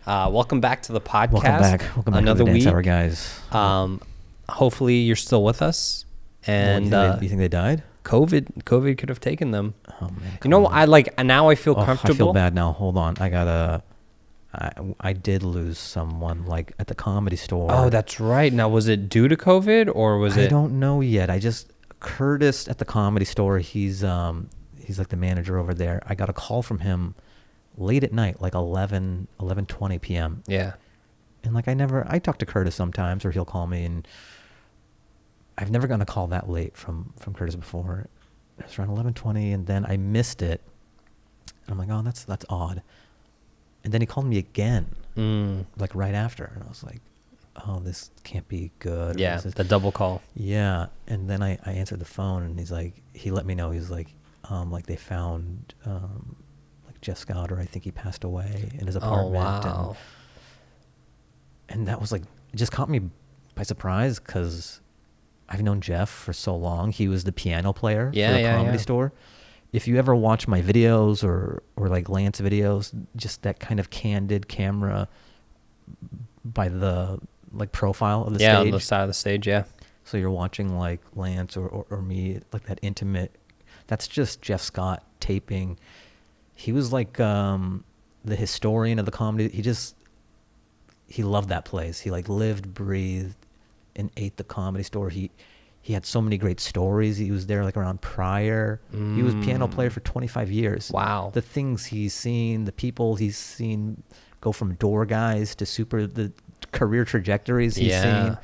Welcome back to the podcast. Welcome back Another to the Dance week. Hour, guys. Hopefully you're still with us. And you think they died? COVID could have taken them. Oh man! You know, now I feel comfortable. I feel bad now. Hold on, I did lose someone like at the Comedy Store. Oh, that's right. Now, was it due to COVID or was it? I don't know yet. Curtis at the Comedy Store. He's like the manager over there. I got a call from him late at night, like 11:20 p.m. Yeah. And like I talk to Curtis sometimes, or he'll call me, and I've never gotten a call that late from Curtis before. It was around 11:20, and then I missed it. And I'm like, oh, that's odd. And then he called me again, like right after, and I was like, oh, this can't be good. Yeah, the double call. Yeah, and then I answered the phone, and he let me know. He was like they found like Jeff Scott, or I think he passed away in his apartment. Oh, wow. And that was like, it just caught me by surprise because I've known Jeff for so long. He was the piano player for the Comedy Store. If you ever watch my videos or like Lance videos, just that kind of candid camera by the like profile of the stage. Yeah, on the side of the stage, yeah. So you're watching like Lance or me, like that intimate. That's just Jeff Scott taping. He was like the historian of the comedy. He loved that place. He like lived, breathed, and ate the Comedy Store. He had so many great stories. He was there like around Pryor. He was piano player for 25 years. Wow. The things he's seen, the people he's seen go from door guys to the career trajectories he's seen.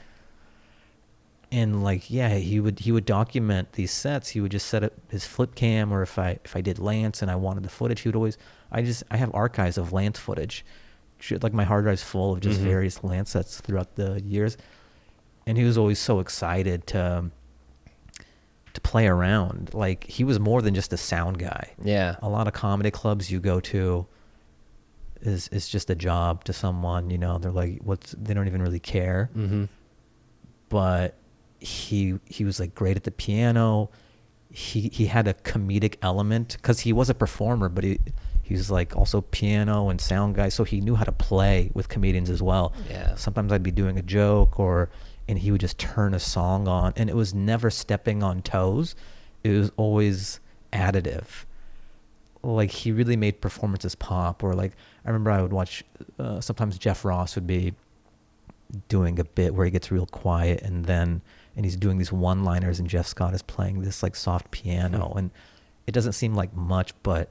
And like, he would document these sets. He would just set up his flip cam, or if I did Lance and I wanted the footage, he would always, I have archives of Lance footage. Like my hard drive's full of just various Lance sets throughout the years. And he was always so excited to play around. Like, he was more than just a sound guy. Yeah. A lot of comedy clubs you go to is just a job to someone, you know. They're like, they don't even really care. Mm-hmm. But he was like great at the piano. He had a comedic element because he was a performer, but he was like also piano and sound guy, so he knew how to play with comedians as well. Yeah. Sometimes I'd be doing a joke and he would just turn a song on, and it was never stepping on toes. It was always additive. Like, he really made performances pop. Or like, I remember I would watch, sometimes Jeff Ross would be doing a bit where he gets real quiet, and he's doing these one-liners, and Jeff Scott is playing this like soft piano, and it doesn't seem like much, but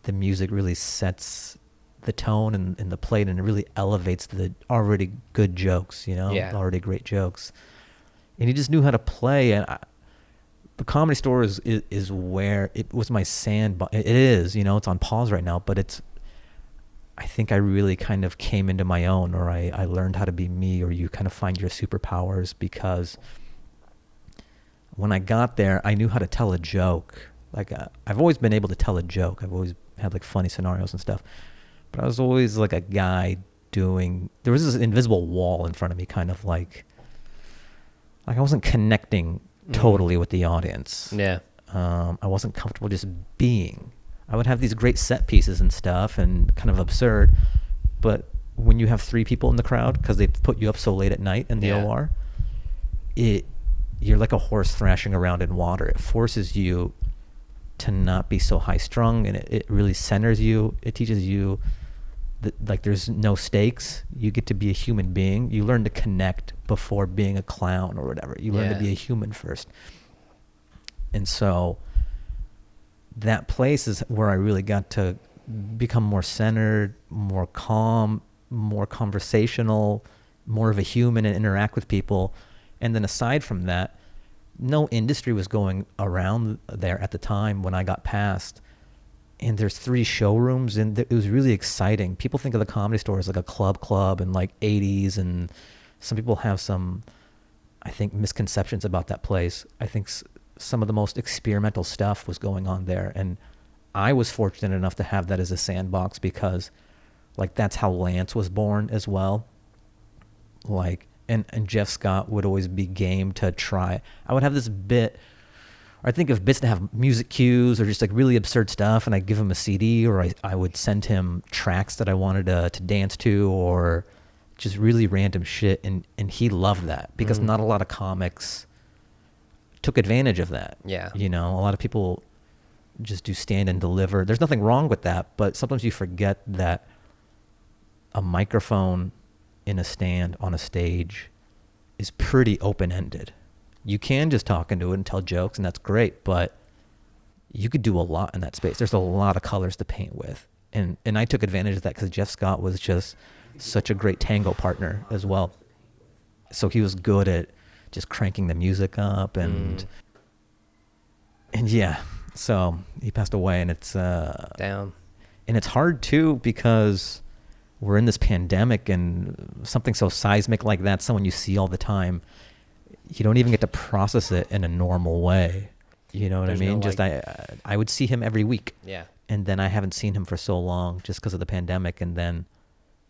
the music really sets the tone and the plate, and it really elevates the already good jokes, you know, already great jokes. And he just knew how to play. And the Comedy Store is where it was my sandbox. It is, you know, it's on pause right now, but I think I really kind of came into my own, or I learned how to be me, or you kind of find your superpowers, because when I got there, I knew how to tell a joke. Like, I've always been able to tell a joke. I've always had like funny scenarios and stuff. But I was always like a guy there was this invisible wall in front of me, kind of like I wasn't connecting totally with the audience. Yeah. I wasn't comfortable just being. I would have these great set pieces and stuff and kind of absurd. But when you have 3 people in the crowd, because they put you up so late at night in the OR, you're like a horse thrashing around in water. It forces you to not be so high strung, and it really centers you. It teaches you that, like, there's no stakes. You get to be a human being. You learn to connect before being a clown or whatever. You learn to be a human first. And so that place is where I really got to become more centered, more calm, more conversational, more of a human, and interact with people. And then aside from that, no industry was going around there at the time when I got past. And there's 3 showrooms, and it was really exciting. People think of the Comedy Store as like a club and like 80s, and some people have some, I think, misconceptions about that place. I think some of the most experimental stuff was going on there, and I was fortunate enough to have that as a sandbox, because like that's how Lance was born as well. Like, and Jeff Scott would always be game to try. I would have this bit I think of bits that have music cues or just like really absurd stuff, and I give him a CD, or I would send him tracks that I wanted to dance to, or just really random shit, and he loved that because not a lot of comics took advantage of that. Yeah. You know, a lot of people just do stand and deliver. There's nothing wrong with that, but sometimes you forget that a microphone in a stand on a stage is pretty open-ended. You can just talk into it and tell jokes, and that's great, but you could do a lot in that space. There's a lot of colors to paint with. And I took advantage of that because Jeff Scott was just such a great tango partner as well. So he was good at just cranking the music up and yeah. So he passed away, and it's Damn. And it's hard too because we're in this pandemic, and something so seismic like that, someone you see all the time, you don't even get to process it in a normal way. You know what There's I mean? no, Just like- I would see him every week. Yeah. And then I haven't seen him for so long just because of the pandemic. And then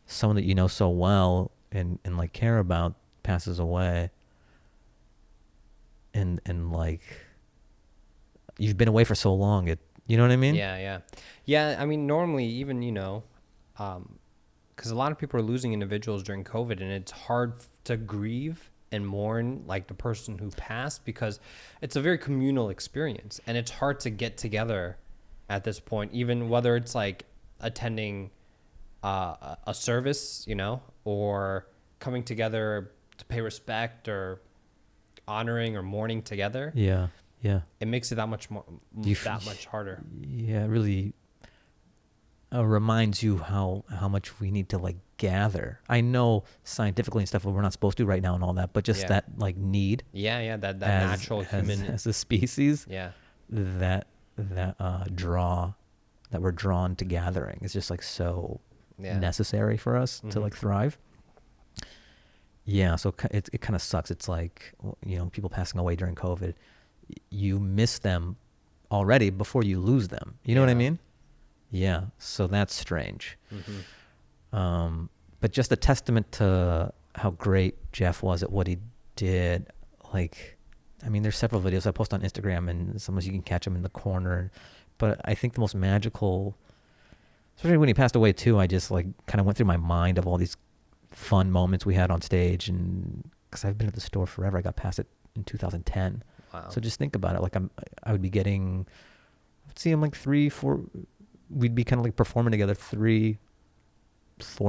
someone that you know so well and like care about passes away. And like, you've been away for so long. You know what I mean? Yeah. I mean, normally even, you know, because a lot of people are losing individuals during COVID, and it's hard to grieve and mourn like the person who passed because it's a very communal experience, and it's hard to get together at this point, even whether it's like attending a service, you know, or coming together to pay respect or honoring or mourning together. Yeah. It makes it that much more, that much harder. Yeah, it really reminds you how much we need to like gather. I know scientifically and stuff we're not supposed to right now and all that, but just that like need. Yeah, that as, natural human as a species. Yeah. That we're drawn to gathering is just like so necessary for us to like thrive. Yeah, so it kind of sucks. It's like, you know, people passing away during COVID, you miss them already before you lose them. You know what I mean? Yeah, so that's strange. But just a testament to how great Jeff was at what he did. Like, I mean, there's several videos I post on Instagram, and sometimes you can catch him in the corner. But I think the most magical, especially when he passed away too, I just like kind of went through my mind of all these fun moments we had on stage. And because I've been at the store forever, I got past it in 2010. Wow. So just think about it. Like I would be getting, I'd see him like 3-4, we'd be kind of like performing together 3-4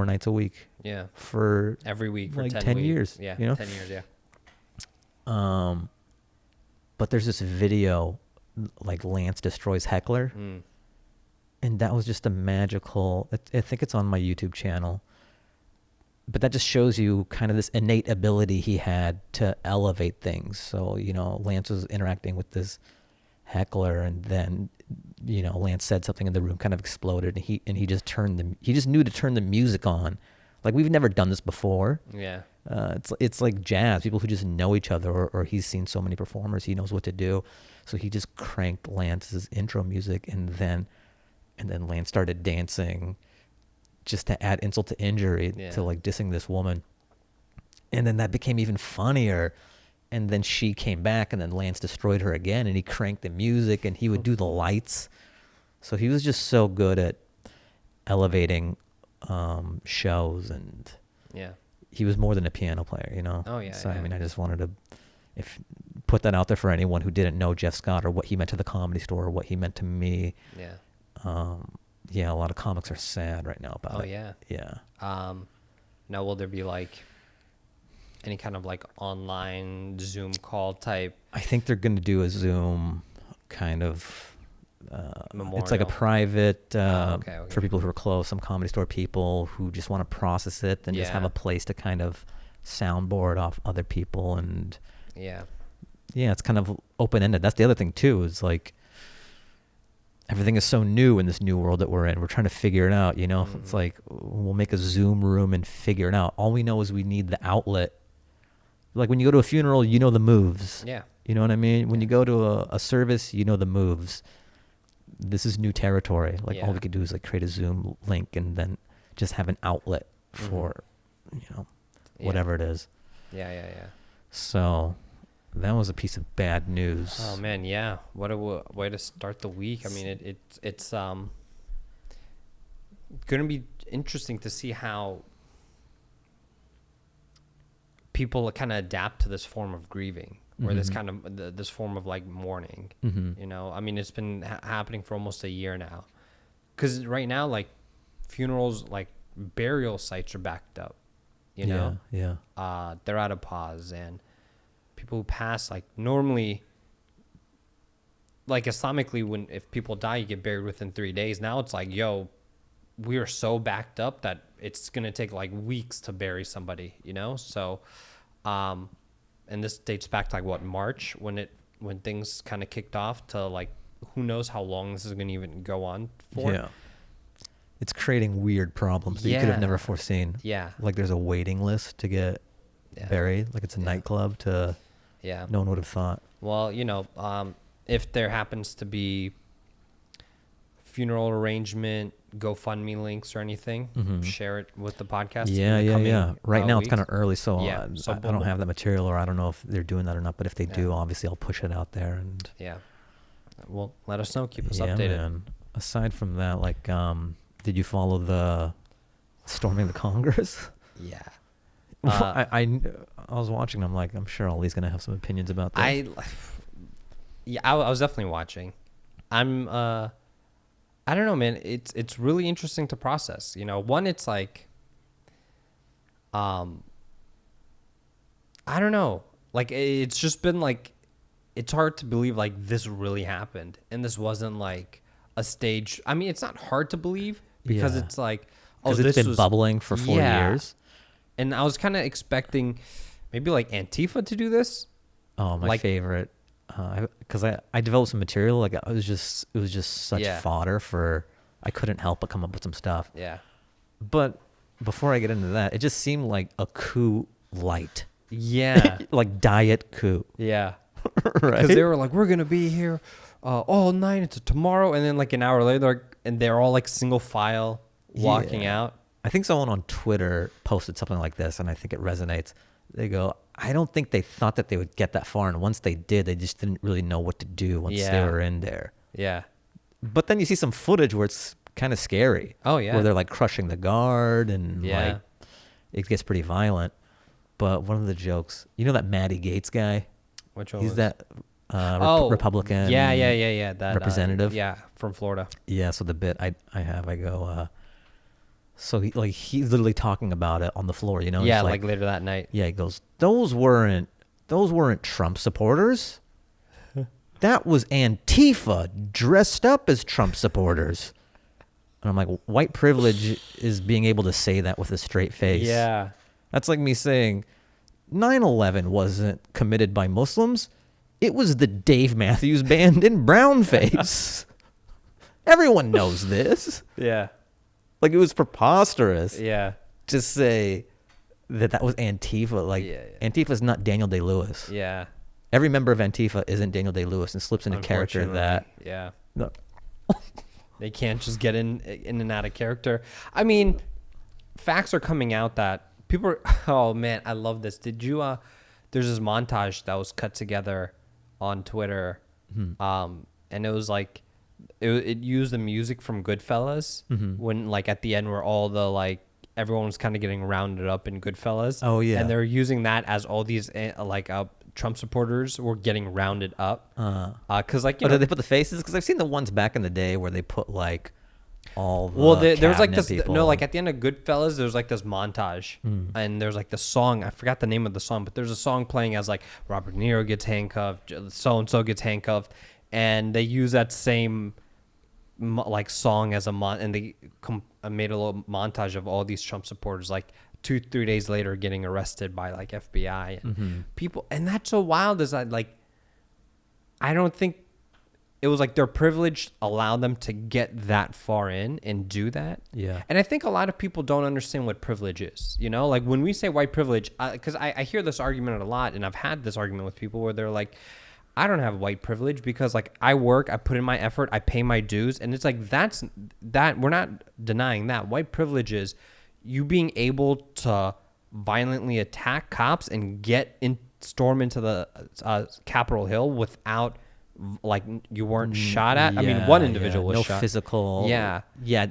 nights a week. Yeah. For every week for like 10 years. Yeah. You know? 10 years. Yeah. But there's this video, like Lance destroys Heckler. And that was just a magical, I think it's on my YouTube channel. But that just shows you kind of this innate ability he had to elevate things. So, you know, Lance was interacting with this heckler, and then, you know, Lance said something in the room, kind of exploded, and he just knew to turn the music on. Like, we've never done this before. Yeah. It's like jazz, people who just know each other, or he's seen so many performers, he knows what to do. So he just cranked Lance's intro music, and then Lance started dancing just to add insult to injury to like dissing this woman. And then that became even funnier. And then she came back, and then Lance destroyed her again, and he cranked the music, and he would do the lights. So he was just so good at elevating shows, and he was more than a piano player, you know? Oh, yeah. So, I mean, I just wanted to put that out there for anyone who didn't know Jeff Scott or what he meant to the Comedy Store or what he meant to me. Yeah, a lot of comics are sad right now about it. Oh, yeah. Yeah. Now, will there be like any kind of like online Zoom call type? I think they're going to do a Zoom kind of, Memorial. It's like a private, okay. for people who are close, some Comedy Store people who just want to process it and just have a place to kind of soundboard off other people. And yeah, it's kind of open-ended. That's the other thing too, is like, everything is so new in this new world that we're in. We're trying to figure it out, you know? It's like, we'll make a Zoom room and figure it out. All we know is we need the outlet. Like when you go to a funeral, you know the moves. Yeah. You know what I mean? When you go to a service, you know the moves. This is new territory. Like all we could do is like create a Zoom link and then just have an outlet for, you know, whatever it is. Yeah. So, That was a piece of bad news. Oh man, yeah. What a way to start the week. I mean, it's going to be interesting to see how people kind of adapt to this form of grieving, or this kind of this form of like mourning. You know, I mean, it's been happening for almost a year now. Because right now, like funerals, like burial sites are backed up. You know, they're out of pause, and people who pass, like normally, like Islamically, if people die, you get buried within 3 days. Now it's like, yo, we are so backed up that it's gonna take like weeks to bury somebody. You know, so, and this dates back to like what, March, when things kind of kicked off to like, who knows how long this is gonna even go on for. Yeah. It's creating weird problems that you could have never foreseen. Yeah. Like there's a waiting list to get buried. Like it's a nightclub to... Yeah. No one would have thought. Well, you know, if there happens to be funeral arrangement, GoFundMe links or anything, share it with the podcast. Yeah. Right now weeks. It's kind of early, so, so I don't have that material, or I don't know if they're doing that or not. But if they do, obviously I'll push it out there. And well, let us know. Keep us updated. Man. Aside from that, like... did you follow the storming the Congress? Yeah. I was watching. I'm like, I'm sure Ali's gonna have some opinions about that. I was definitely watching. I don't know, man. It's really interesting to process. You know, one, it's like, I don't know. Like, it's just been like, it's hard to believe like this really happened, and this wasn't like a stage. I mean, it's not hard to believe because it's like, oh, it's been bubbling for 4 years. And I was kind of expecting maybe like Antifa to do this. Oh, my favorite. Because I developed some material. Like it was just such fodder for, I couldn't help but come up with some stuff. Yeah. But before I get into that, it just seemed like a coup light. Yeah. Like diet coup. Yeah. Right. Because they were like, we're going to be here all night into tomorrow. And then like an hour later, they're all like single file walking out. I think someone on Twitter posted something like this, and I think it resonates. They go, I don't think they thought that they would get that far. And once they did, they just didn't really know what to do once they were in there. Yeah. But then you see some footage where it's kind of scary. Oh, yeah. Where they're like crushing the guard and like it gets pretty violent. But one of the jokes, you know that Matty Gates guy? Which one? He's that Republican that representative. From Florida. Yeah, so the bit I go, so he's literally talking about it on the floor, you know? Yeah, like later that night. Yeah, he goes, those weren't Trump supporters. That was Antifa dressed up as Trump supporters. And I'm like, white privilege is being able to say that with a straight face. Yeah. That's like me saying 9/11 wasn't committed by Muslims. It was the Dave Matthews Band in brownface. Everyone knows this. Yeah. Like, it was preposterous. Yeah. To say that was Antifa. Like, Antifa's not Daniel Day-Lewis. Yeah. Every member of Antifa isn't Daniel Day-Lewis and slips into character that... Yeah. No. They can't just get in and out of character. I mean, facts are coming out that people are... Oh, man, I love this. Did you... There's this montage that was cut together on Twitter. And it was like... It used the music from Goodfellas when, like, at the end where all the, like, everyone was kind of getting rounded up in Goodfellas. Oh, yeah. And they're using that as all these, Trump supporters were getting rounded up. Because, like, you know... Did they put the faces? Because I've seen the ones back in the day where they put, like, all the there's, like, this... people. No, like, at the end of Goodfellas, there's, like, this montage. And there's, like, the song. I forgot the name of the song, but there's a song playing as, like, Robert De Niro gets handcuffed, so-and-so gets handcuffed. And they use that same like song as and they made a little montage of all these Trump supporters like 2-3 days later getting arrested by like FBI and people. And that's so wild is that like I don't think it was like their privilege allowed them to get that far in and do that. Yeah. And I think a lot of people don't understand what privilege is, you know, like when we say white privilege, because I hear this argument a lot, and I've had this argument with people where they're like, I don't have white privilege because like I work, I put in my effort, I pay my dues. And it's like, that we're not denying that. White privilege is you being able to violently attack cops and get storm into the Capitol Hill without, like, you weren't shot at. I mean, one individual was shot. No physical. Yeah,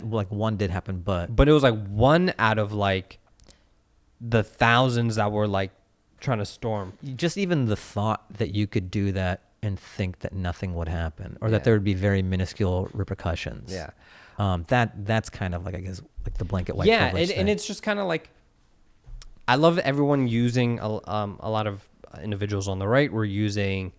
like one did happen, but it was like one out of like the thousands that were like trying to storm. Just even the thought that you could do that and think that nothing would happen, or that there would be very minuscule repercussions. Yeah. That's kind of like, I guess, like the blanket white privilege thing. And it's just kind of like, I love everyone using a lot of individuals on the right were using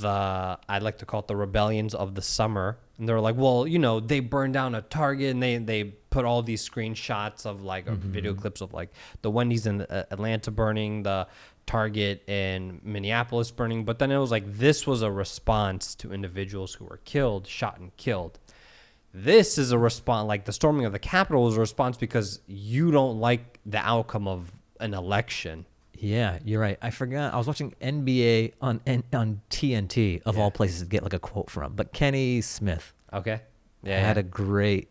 I'd like to call it the rebellions of the summer. And they're like, well, you know, they burned down a Target, and they put all these screenshots of like video clips of like the Wendy's in Atlanta burning, the Target in Minneapolis burning. But then it was like, this was a response to individuals who were shot and killed. This is a response, like the storming of the Capitol was a response because you don't like the outcome of an election. Yeah, you're right. I forgot. I was watching NBA on TNT, of all places to get like a quote from. But Kenny Smith had a great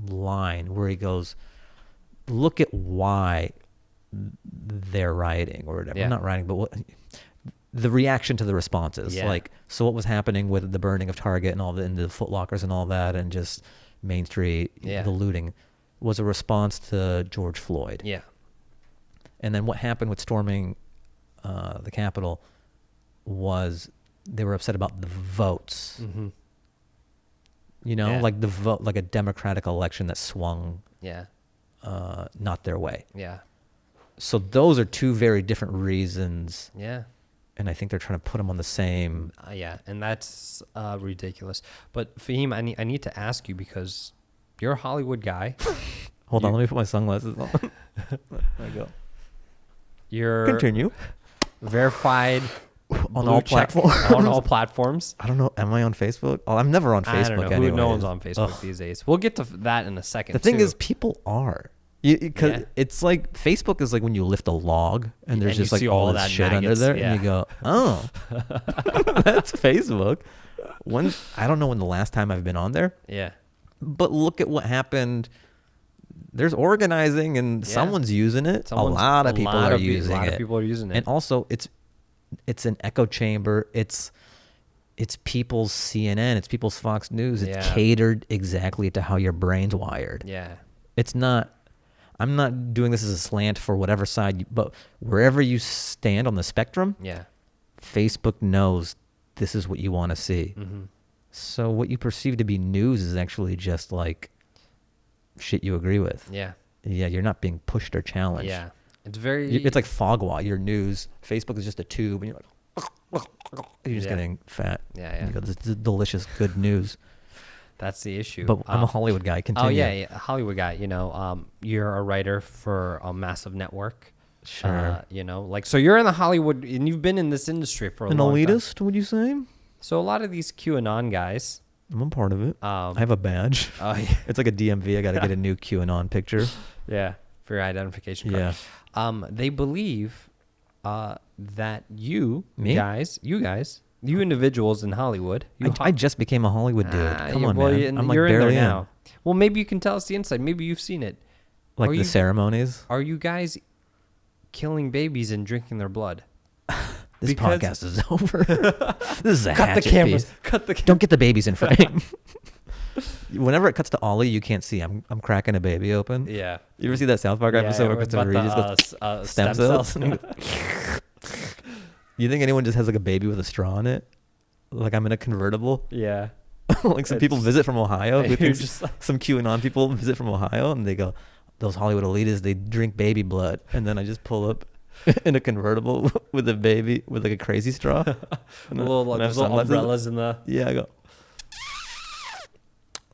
line where he goes, look at why they're rioting or whatever. Not rioting, but the reaction to the responses. Like, so what was happening with the burning of Target and all the Foot Lockers and all that, and just Main Street, the looting, was a response to George Floyd. Yeah. And then what happened with storming the Capitol was they were upset about the votes. Mm-hmm. You know, like the vote, like a democratic election that swung not their way. Yeah. So those are two very different reasons. Yeah. And I think they're trying to put them on the same. And that's ridiculous. But Fahim, I need to ask you, because you're a Hollywood guy. Hold on, let me put my sunglasses on. There I go. You're continue verified on all platforms. On all platforms. I don't know. Am I on Facebook? Oh, I'm never on Facebook. I don't know. No one's on Facebook these days. We'll get to that in a second. The thing is, people are. Because it's like Facebook is like when you lift a log and there's just like all that shit under there, and you go, oh, that's Facebook. I don't know when the last time I've been on there. Yeah. But look at what happened. There's organizing, and someone's using it. A lot of people are using it. And also, it's an echo chamber. It's people's CNN. It's people's Fox News. It's catered exactly to how your brain's wired. Yeah. It's not. I'm not doing this as a slant for whatever side, but wherever you stand on the spectrum, Facebook knows this is what you want to see. Mm-hmm. So what you perceive to be news is actually just like shit you agree with. Yeah. Yeah, you're not being pushed or challenged. Yeah. It's like fogwa, your news. Facebook is just a tube, and you're like, you're just getting fat. Yeah. You go, this is delicious, good news. That's the issue. But I'm a Hollywood guy. Continue. Oh, yeah, Hollywood guy. You know, you're a writer for a massive network. Sure. You know, like, so you're in the Hollywood, and you've been in this industry for a long time. An elitist, would you say? So a lot of these QAnon guys. I'm a part of it. I have a badge. Oh, yeah. It's like a DMV. I got to get a new QAnon picture. Yeah, for your identification card. Yeah. They believe that you individuals in Hollywood. I just became a Hollywood dude. Come on, man. I'm like you're barely in there now. Well, maybe you can tell us the inside. Maybe you've seen it. Like the ceremonies? Are you guys killing babies and drinking their blood? This podcast is over. This is a hatchet the cameras. piece. Cut the cameras. Don't get the babies in frame. Whenever it cuts to Ollie, you can't see. I'm cracking a baby open. Yeah. You ever see that South Park episode where it cuts to Regis goes, stem cells? You think anyone just has like a baby with a straw in it? Like I'm in a convertible? Yeah. Like some people visit from Ohio. Some QAnon people visit from Ohio, and they go, those Hollywood elitists, they drink baby blood. And then I just pull up in a convertible with a baby with like a crazy straw. And little umbrellas in the... Yeah, I go...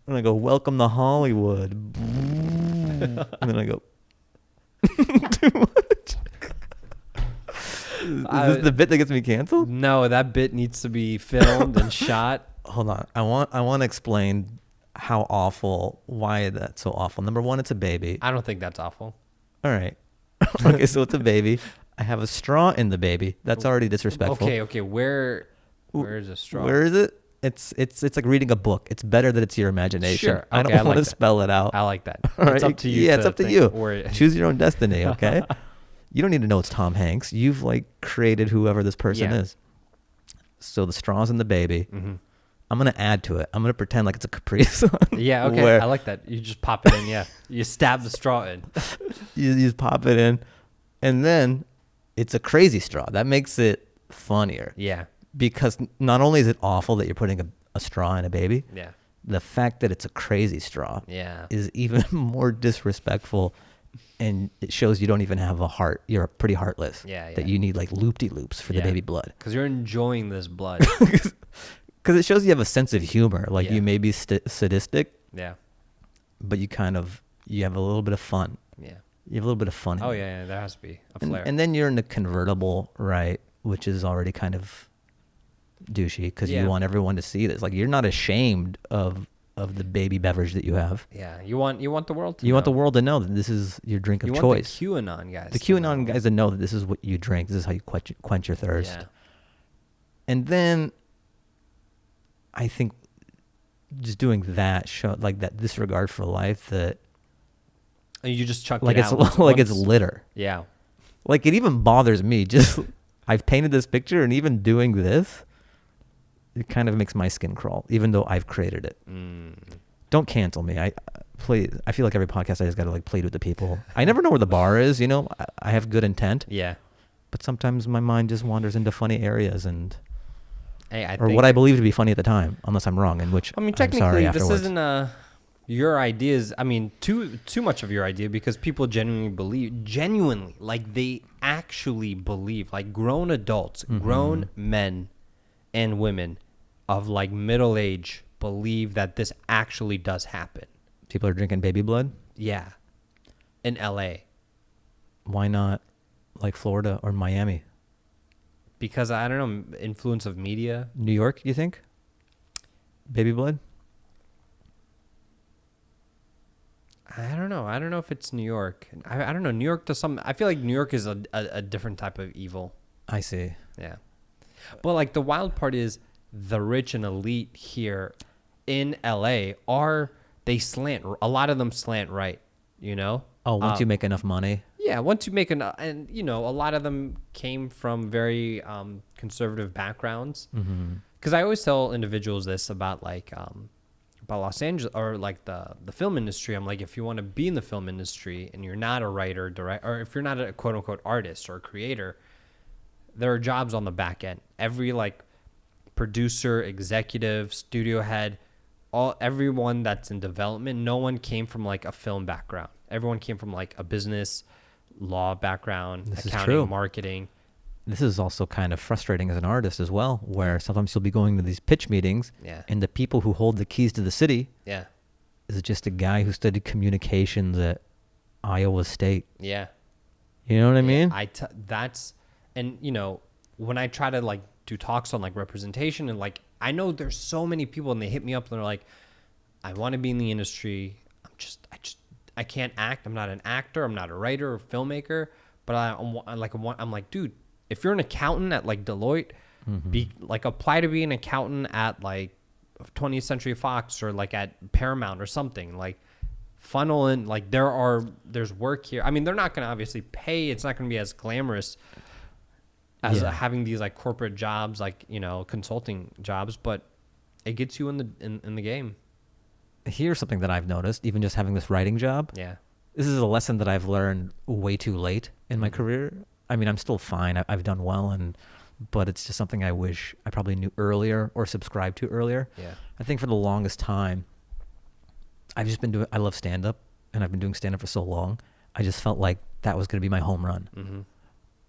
And I go, welcome to Hollywood. And then I go... Too much. Is this the bit that gets me canceled? No, that bit needs to be filmed and shot. Hold on. I want to explain why that's so awful. Number one, it's a baby. I don't think that's awful. All right. Okay, so it's a baby. I have a straw in the baby. That's already disrespectful. Okay. Where is a straw? Where is it? It's like reading a book. It's better that it's your imagination. Sure. Okay, I don't want to spell it out. I like that. All right. It's up to you. Yeah, it's up to you. Choose your own destiny, okay? You don't need to know it's Tom Hanks. You've like created whoever this person is. So the straw's in the baby. Mm-hmm. I'm going to add to it. I'm going to pretend like it's a Capri Sun. Yeah, okay. I like that. You just pop it in, yeah. You stab the straw in. You just pop it in. And then it's a crazy straw. That makes it funnier. Yeah. Because not only is it awful that you're putting a straw in a baby, the fact that it's a crazy straw is even more disrespectful. And it shows you don't even have a heart. You're pretty heartless. That you need like loop-de-loops for the baby blood. Because you're enjoying this blood. Because it shows you have a sense of humor. Like you may be sadistic. Yeah. But you have a little bit of fun. Yeah. You have a little bit of fun. Oh, yeah, there has to be a flair. And then you're in the convertible, right? Which is already kind of douchey because you want everyone to see this. Like you're not ashamed of the baby beverage that you have. Yeah. You want the world to know. You want the world to know that this is your drink of choice. You want the QAnon guys. The QAnon guys to know that this is what you drink. This is how you quench your thirst. Yeah. And then I think just doing that show like that disregard for life that you just chuck like it it's out like it's litter. Yeah. Like it even bothers me. Just I've painted this picture, and even doing this, it kind of makes my skin crawl, even though I've created it. Don't cancel me. I feel like every podcast I just got to like plead with the people. I never know where the bar is. You know, I have good intent. Yeah. But sometimes my mind just wanders into funny areas and. Hey, or what I believe to be funny at the time, unless I'm wrong. In which I mean, technically, this isn't your ideas. I mean, too much of your idea because people genuinely, like they actually believe, like grown adults, grown men and women of like middle age believe that this actually does happen. People are drinking baby blood? Yeah. In LA. Why not like Florida or Miami? Because I don't know, influence of media. New York, you think? Baby blood? I don't know. I don't know if it's New York. I don't know. New York does some. I feel like New York is a different type of evil. I see. Yeah. But like the wild part is the rich and elite here in LA they slant. A lot of them slant right, you know? Oh, once you make enough money. Yeah, once you make enough, and you know, a lot of them came from very conservative backgrounds. Because I always tell individuals this about like about Los Angeles or like the film industry. I'm like, if you want to be in the film industry and you're not a writer, or if you're not a quote unquote artist or creator, there are jobs on the back end. Every like producer, executive, studio head, everyone that's in development, no one came from like a film background. Everyone came from like a business, law background, accounting, marketing. This is also kind of frustrating as an artist as well, where sometimes you'll be going to these pitch meetings and the people who hold the keys to the city is just a guy who studied communications at Iowa State. Yeah. You know what I mean? And you know, when I try to like do talks on like representation and like, I know there's so many people and they hit me up and they're like, I want to be in the industry. I can't act. I'm not an actor. I'm not a writer or filmmaker, but I'm like, dude, if you're an accountant at like Deloitte, apply to be an accountant at like 20th Century Fox or like at Paramount or something. Like funnel in, like there's work here. I mean, they're not going to obviously pay. It's not going to be as glamorous as having these like corporate jobs, like, you know, consulting jobs, but it gets you in the game. Here's something that I've noticed, even just having this writing job. Yeah. This is a lesson that I've learned way too late in my career. I mean, I'm still fine. I've done well, but it's just something I wish I probably knew earlier or subscribed to earlier. Yeah. I think for the longest time, I've just been I love stand-up, and I've been doing stand-up for so long. I just felt like that was going to be my home run.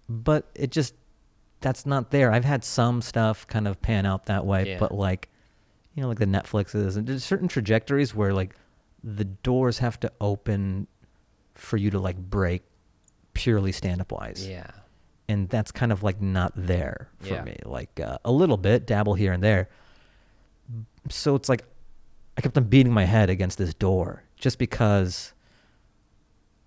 But that's not there. I've had some stuff kind of pan out that way, but like, you know, like the Netflixes, and there's certain trajectories where like the doors have to open for you to like break purely stand-up wise. Yeah. And that's kind of like not there for me. Like a little bit, dabble here and there. So it's like I kept on beating my head against this door just because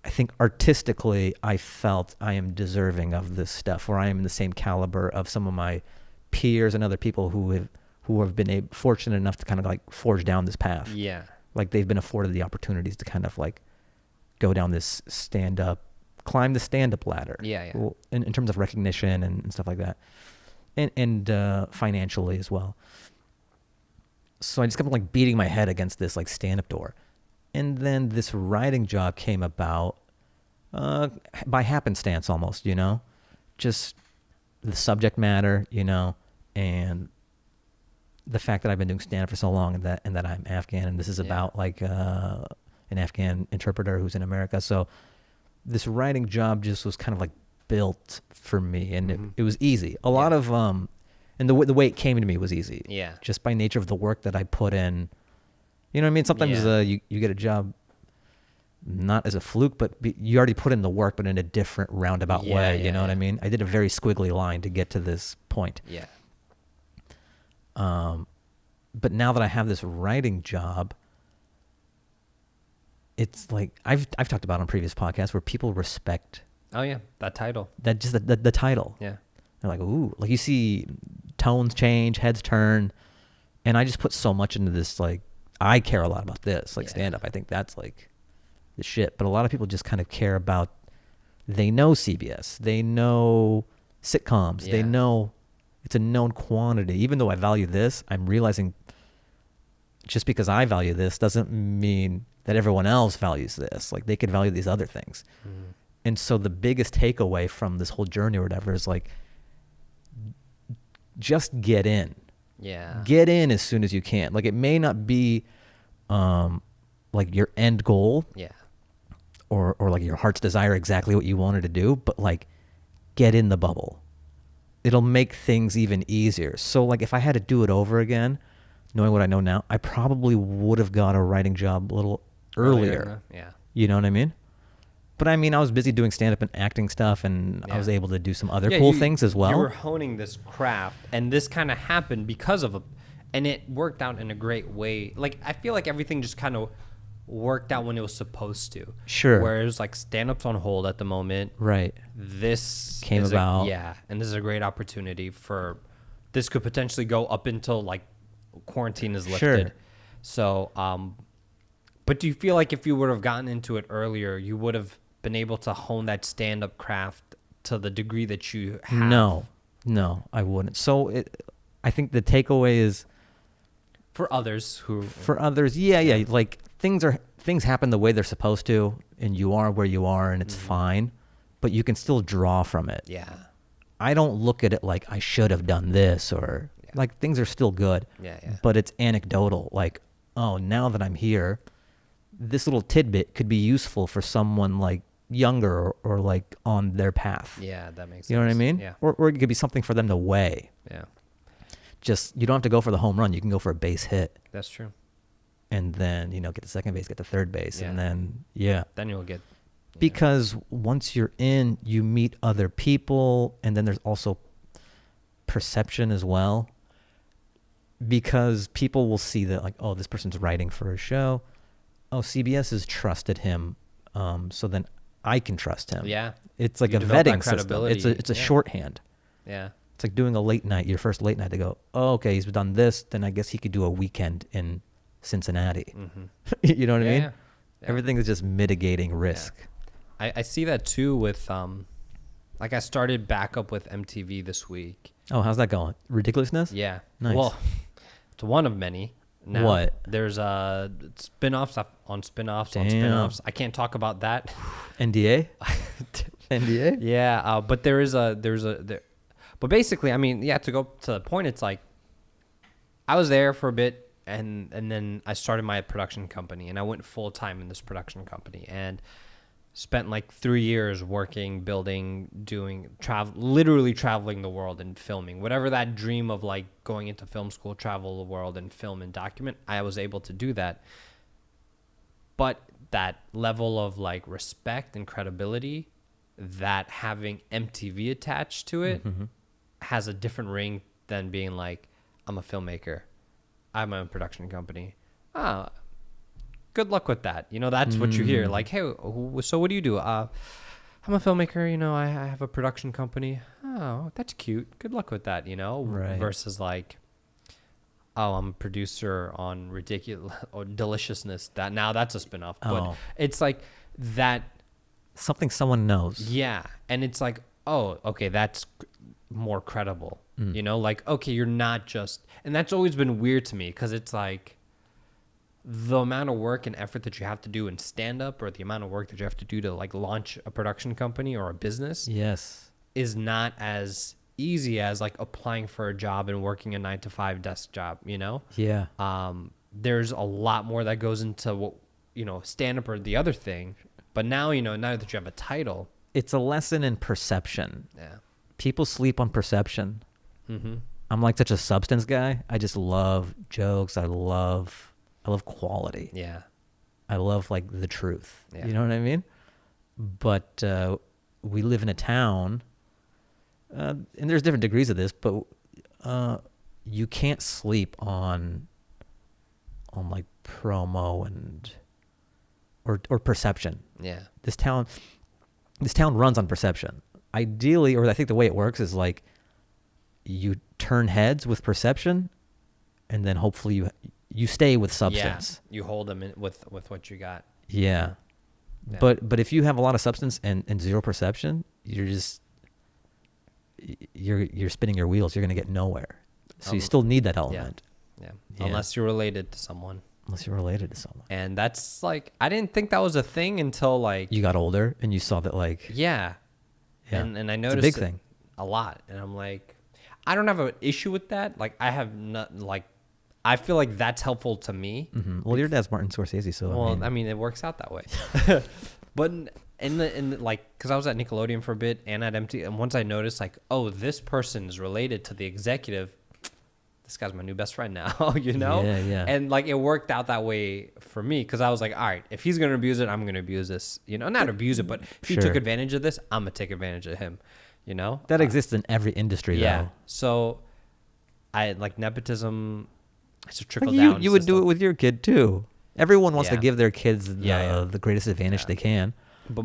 I think artistically I felt I am deserving of this stuff, or I am in the same caliber of some of my peers and other people who have been fortunate enough to kind of like forge down this path. Yeah. Like they've been afforded the opportunities to kind of like go down this stand-up climb the stand-up ladder. Yeah. Well, in terms of recognition and stuff like that, and financially as well. So I just kept like beating my head against this like stand-up door, and then this writing job came about by happenstance almost, you know, just the subject matter, you know, and the fact that I've been doing stand-up for so long, and that I'm Afghan, and this is about like an Afghan interpreter who's in America. So this writing job just was kind of like built for me, and it was easy. A lot of and the way it came to me was easy. Yeah. Just by nature of the work that I put in. You know what I mean? Sometimes you get a job not as a fluke, but you already put in the work, but in a different roundabout way. You know what I mean? I did a very squiggly line to get to this point. Yeah. But now that I have this writing job, it's like I've talked about on previous podcasts where people respect. Oh yeah, that title. That just the title. Yeah. They're like, ooh, like you see tones change, heads turn, and I just put so much into this. Like I care a lot about this, like stand up. I think that's like the shit. But a lot of people just kind of care about. They know CBS, they know sitcoms, they know it's a known quantity. Even though I value this, I'm realizing just because I value this doesn't mean that everyone else values this. Like they could value these other things. Mm-hmm. And so the biggest takeaway from this whole journey or whatever is like, just get in. Yeah. Get in as soon as you can. Like it may not be like your end goal. Yeah. Or like your heart's desire, exactly what you wanted to do, but like get in the bubble. It'll make things even easier. So like if I had to do it over again, knowing what I know now, I probably would have got a writing job a little earlier. Yeah. You know what I mean? But I mean, I was busy doing stand-up and acting stuff, and I was able to do some other cool things as well. You were honing this craft, and this kind of happened because of and it worked out in a great way. Like, I feel like everything just kind of worked out when it was supposed to. Sure. Whereas, like, stand-up's on hold at the moment. Right. This came about. And this is a great opportunity for, this could potentially go up until, like, quarantine is lifted. Sure. So, but do you feel like if you would have gotten into it earlier, you would have been able to hone that stand-up craft to the degree that you have? No, I wouldn't. So I think the takeaway is for others, like things happen the way they're supposed to, and you are where you are, and it's fine, but you can still draw from it. Yeah. I don't look at it like I should have done this, or like things are still good. Yeah. But it's anecdotal. Like, oh, now that I'm here, this little tidbit could be useful for someone like younger or like on their path. Yeah, that makes sense. You know what I mean? Yeah. Or it could be something for them to weigh. Yeah. Just, you don't have to go for the home run. You can go for a base hit. That's true. And then, get to second base, get to third base. And then, Then you'll get. Because once you're in, you meet other people. And then there's also perception as well. Because people will see that like, oh, this person's writing for a show. Oh, CBS has trusted him. So then I can trust him. Yeah. It's like a vetting system. It's a shorthand. Yeah. It's like doing a late night, your first late night. They go, oh, okay, he's done this. Then I guess he could do a weekend in Cincinnati. Mm-hmm. You know what I mean? Yeah. Everything is just mitigating risk. Yeah. I see that too with, like I started back up with MTV this week. Oh, how's that going? Ridiculousness? Yeah. Nice. Well, it's one of many. Now, what? There's spin-offs on spin-offs on spin-offs. I can't talk about that. NDA? NDA? Yeah, but but basically, I mean, to go to the point, it's like I was there for a bit, and then I started my production company, and I went full-time in this production company, and spent like 3 years working, building, doing, literally traveling the world and filming. Whatever that dream of like going into film school, travel the world and film and document, I was able to do that. But that level of like respect and credibility that having MTV attached to it has a different ring than being like, I'm a filmmaker. I have my own production company. Good luck with that. That's what you hear. Like, hey, so what do you do? I'm a filmmaker. I have a production company. Oh, that's cute. Good luck with that. Right. Versus like, oh, I'm a producer on ridiculous or deliciousness. That's a spinoff. But it's like that something someone knows. Yeah. And it's like, oh, okay, that's more credible. You know, like, okay, you're not just, and that's always been weird to me because it's like the amount of work and effort that you have to do in stand up or the amount of work that you have to do to like launch a production company or a business. Yes. Is not as easy as like applying for a job and working a 9-to-5 desk job, you know? Yeah. There's a lot more that goes into what, you know, stand up or the other thing. But now, you know, now that you have a title. It's a lesson in perception. Yeah. People sleep on perception. Mm-hmm. I'm like such a substance guy. I just love jokes. I love quality. Yeah. I love like the truth. Yeah. You know what I mean? But we live in a town, and there's different degrees of this, but you can't sleep on like promo and or perception. Yeah. This town runs on perception. Ideally, or I think the way it works is like you turn heads with perception, and then hopefully you stay with substance. Yeah. You hold them in with what you got. Yeah. Yeah. But if you have a lot of substance and zero perception, you're spinning your wheels. You're gonna get nowhere. So you still need that element. Yeah. Yeah. Unless you're related to someone. Unless you're related to someone. And that's like, I didn't think that was a thing until like You got older and you saw that like yeah. Yeah. And I It's noticed a big it thing. a lot. And I'm like, I don't have an issue with that. Like I have not like, I feel like that's helpful to me. Mhm. Well, your dad's Martin Scorsese, so Well, I mean, it works out that way. But in the like, because I was at Nickelodeon for a bit and at MT, and once I noticed like, oh, this person is related to the executive. This guy's my new best friend now, you know? Yeah, yeah. And like it worked out that way for me because I was like, all right, if he's gonna abuse it, I'm gonna abuse this. You know, not abuse it, but if he Sure. took advantage of this, I'm gonna take advantage of him. You know? that exists in every industry, Yeah. though. So I like nepotism. It's a trickle Like down. you would do it system. with your kid too. Everyone wants to Yeah. give their kids the greatest advantage Yeah. they can. But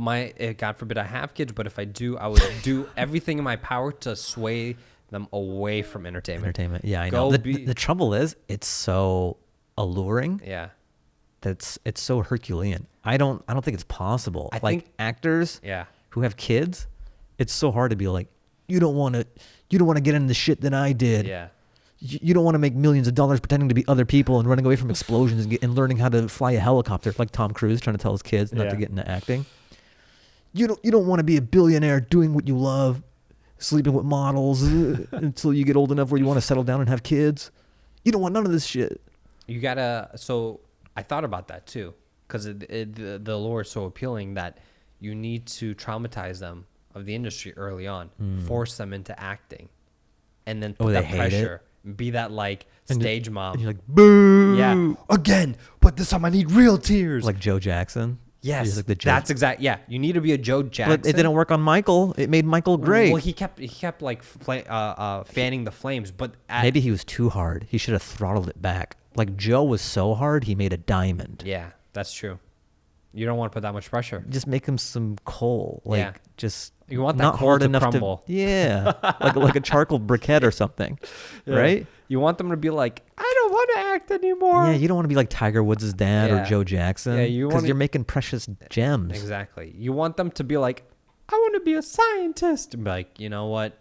God forbid I have kids, but if I do, I would do everything in my power to sway them away from entertainment. Yeah, I Go know. be- The trouble is, it's so alluring. Yeah. It's so Herculean. I don't think it's possible. I Like think- actors Yeah. who have kids, it's so hard to be like, you don't want to get into the shit that I did. Yeah. You don't want to make millions of dollars pretending to be other people and running away from explosions and learning how to fly a helicopter, like Tom Cruise trying to tell his kids not to Yeah. get into acting. You don't want to be a billionaire doing what you love, sleeping with models until you get old enough where you want to settle down and have kids. You don't want none of this shit. You gotta. So I thought about that too, because the lore is so appealing that you need to traumatize them of the industry early on, force them into acting, and then put they that hate pressure. Be that like And stage mom. And you're like, boo. Yeah. Again, but this time I need real tears. Like Joe Jackson. yes, He's like the Joe. that's exact. Yeah, you need to be a Joe Jackson. But it didn't work on Michael. It made Michael great. Well, he kept like fanning the flames, but Maybe he was too hard. He should have throttled it back. Like Joe was so hard, he made a diamond. yeah, that's true. You don't want to put that much pressure. Just make him some coal. Like Yeah. just You want that not coal hard to enough crumble. to yeah, like a charcoal briquette or something, Yeah. right? You want them to be like, I don't want to act anymore. Yeah, you don't want to be like Tiger Woods' dad Yeah. or Joe Jackson. Yeah, you because wanna- you're making precious gems. Exactly. You want them to be like, I want to be a scientist. And be like, you know what?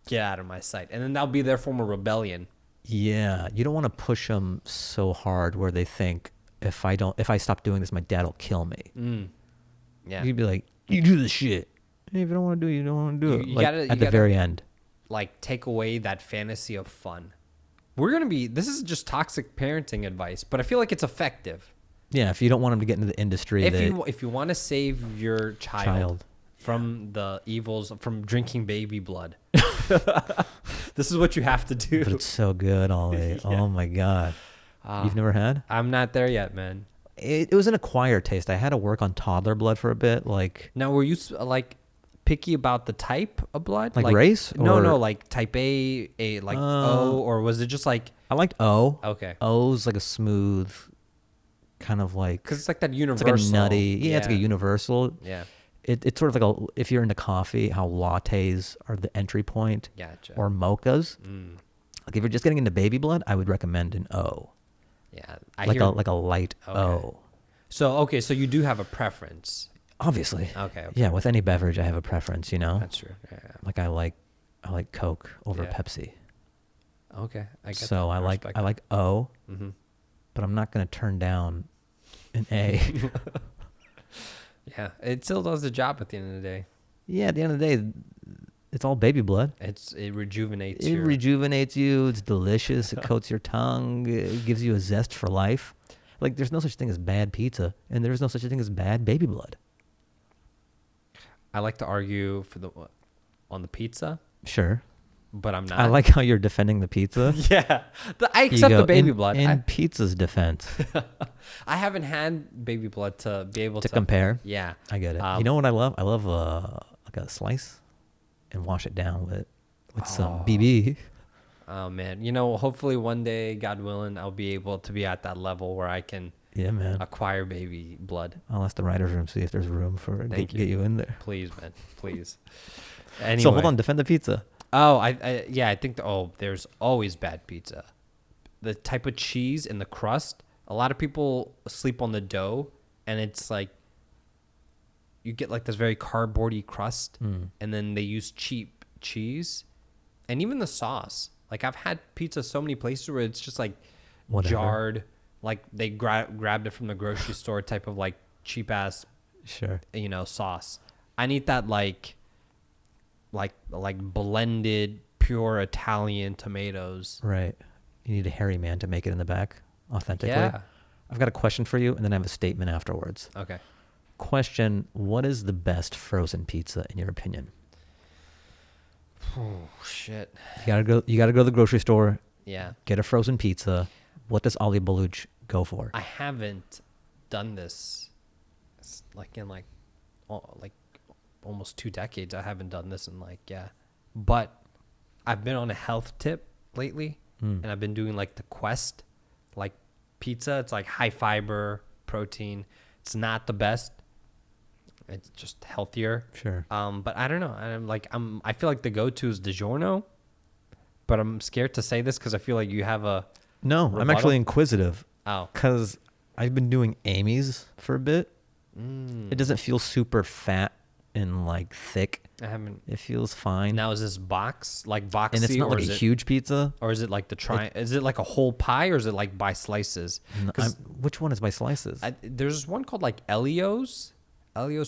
Get out of my sight. And then that'll be their form of rebellion. Yeah, you don't want to push them so hard where they think if I stop doing this, my dad will kill me. Yeah. You'd be like, you do the shit. Hey, if you don't want to do it, you don't want to do it. You Like, gotta- you at the gotta- very end. Like, take away that fantasy of fun. This is just toxic parenting advice, but I feel like it's effective. Yeah, if you don't want them to get into the industry, If you want to save your child from the evils from drinking baby blood, this is what you have to do. but it's so good, Ollie. Oh my god, you've never had? I'm not there yet, man. It was an acquired taste. I had to work on toddler blood for a bit, like Now, were you like picky about the type of blood, Like race, No, or- no, like type A, like O, or was it just like I liked O. okay? O's like a smooth, kind of like Because it's like that it's universal. like a nutty. Yeah, it's like a universal. Yeah, It's sort of like if you're into coffee, how lattes are the entry point, gotcha. or mochas. Like if you're just getting into baby blood, I would recommend an O, yeah, like a light Okay. O. So you do have a preference. Obviously. Okay. Yeah, with any beverage, I have a preference. That's true. Yeah. Like I like Coke over Yeah. Pepsi. Okay. I get So that. I like respect O, Mm-hmm. but I'm not gonna turn down an A. Yeah, it still does the job at the end of the day. Yeah, at the end of the day, it's all baby blood. It rejuvenates. It rejuvenates you. It's delicious. It coats your tongue. It gives you a zest for life. Like, there's no such thing as bad pizza, and there's no such thing as bad baby blood. I like to argue on the pizza, Sure. but I'm not. I like how you're defending the pizza. Yeah, I You accept go, the baby blood. In pizza's defense, I haven't had baby blood to be able to compare. Yeah, I get it. You know what I love? I love like a slice and wash it down with some BB. Oh man, hopefully one day, God willing, I'll be able to be at that level where I can acquire baby blood. I'll ask the writer's room, see if there's room for get you in there. Please, man, please. Anyway. So hold on, defend the pizza. Oh, I think there's always bad pizza. The type of cheese and the crust. A lot of people sleep on the dough, and it's like you get like this very cardboardy crust, and then they use cheap cheese, and even the sauce. Like I've had pizza so many places where it's just like jarred, like they grabbed it from the grocery store type of like cheap ass, sauce. I need that like blended pure Italian tomatoes. Right. You need a hairy man to make it in the back authentically. Yeah. I've got a question for you, and then I have a statement afterwards. Okay. Question: what is the best frozen pizza in your opinion? Oh shit. You gotta go to the grocery store. Yeah. Get a frozen pizza. What does Ali Baluch go for? I haven't done this in almost 2 decades. I haven't done this in but I've been on a health tip lately, and I've been doing like the Quest pizza. It's like high fiber, protein. It's not the best. It's just healthier. Sure. But I don't know. I feel like the go-to is DiGiorno, but I'm scared to say this because I feel like you have a rebuttal. I'm actually inquisitive. Oh. Because I've been doing Amy's for a bit. It doesn't feel super fat and thick. I haven't. It feels fine. Now is this boxy? And it's not like a huge pizza. Or is it like is it like a whole pie, or is it like by slices? Which one is by slices? There's one called Elio's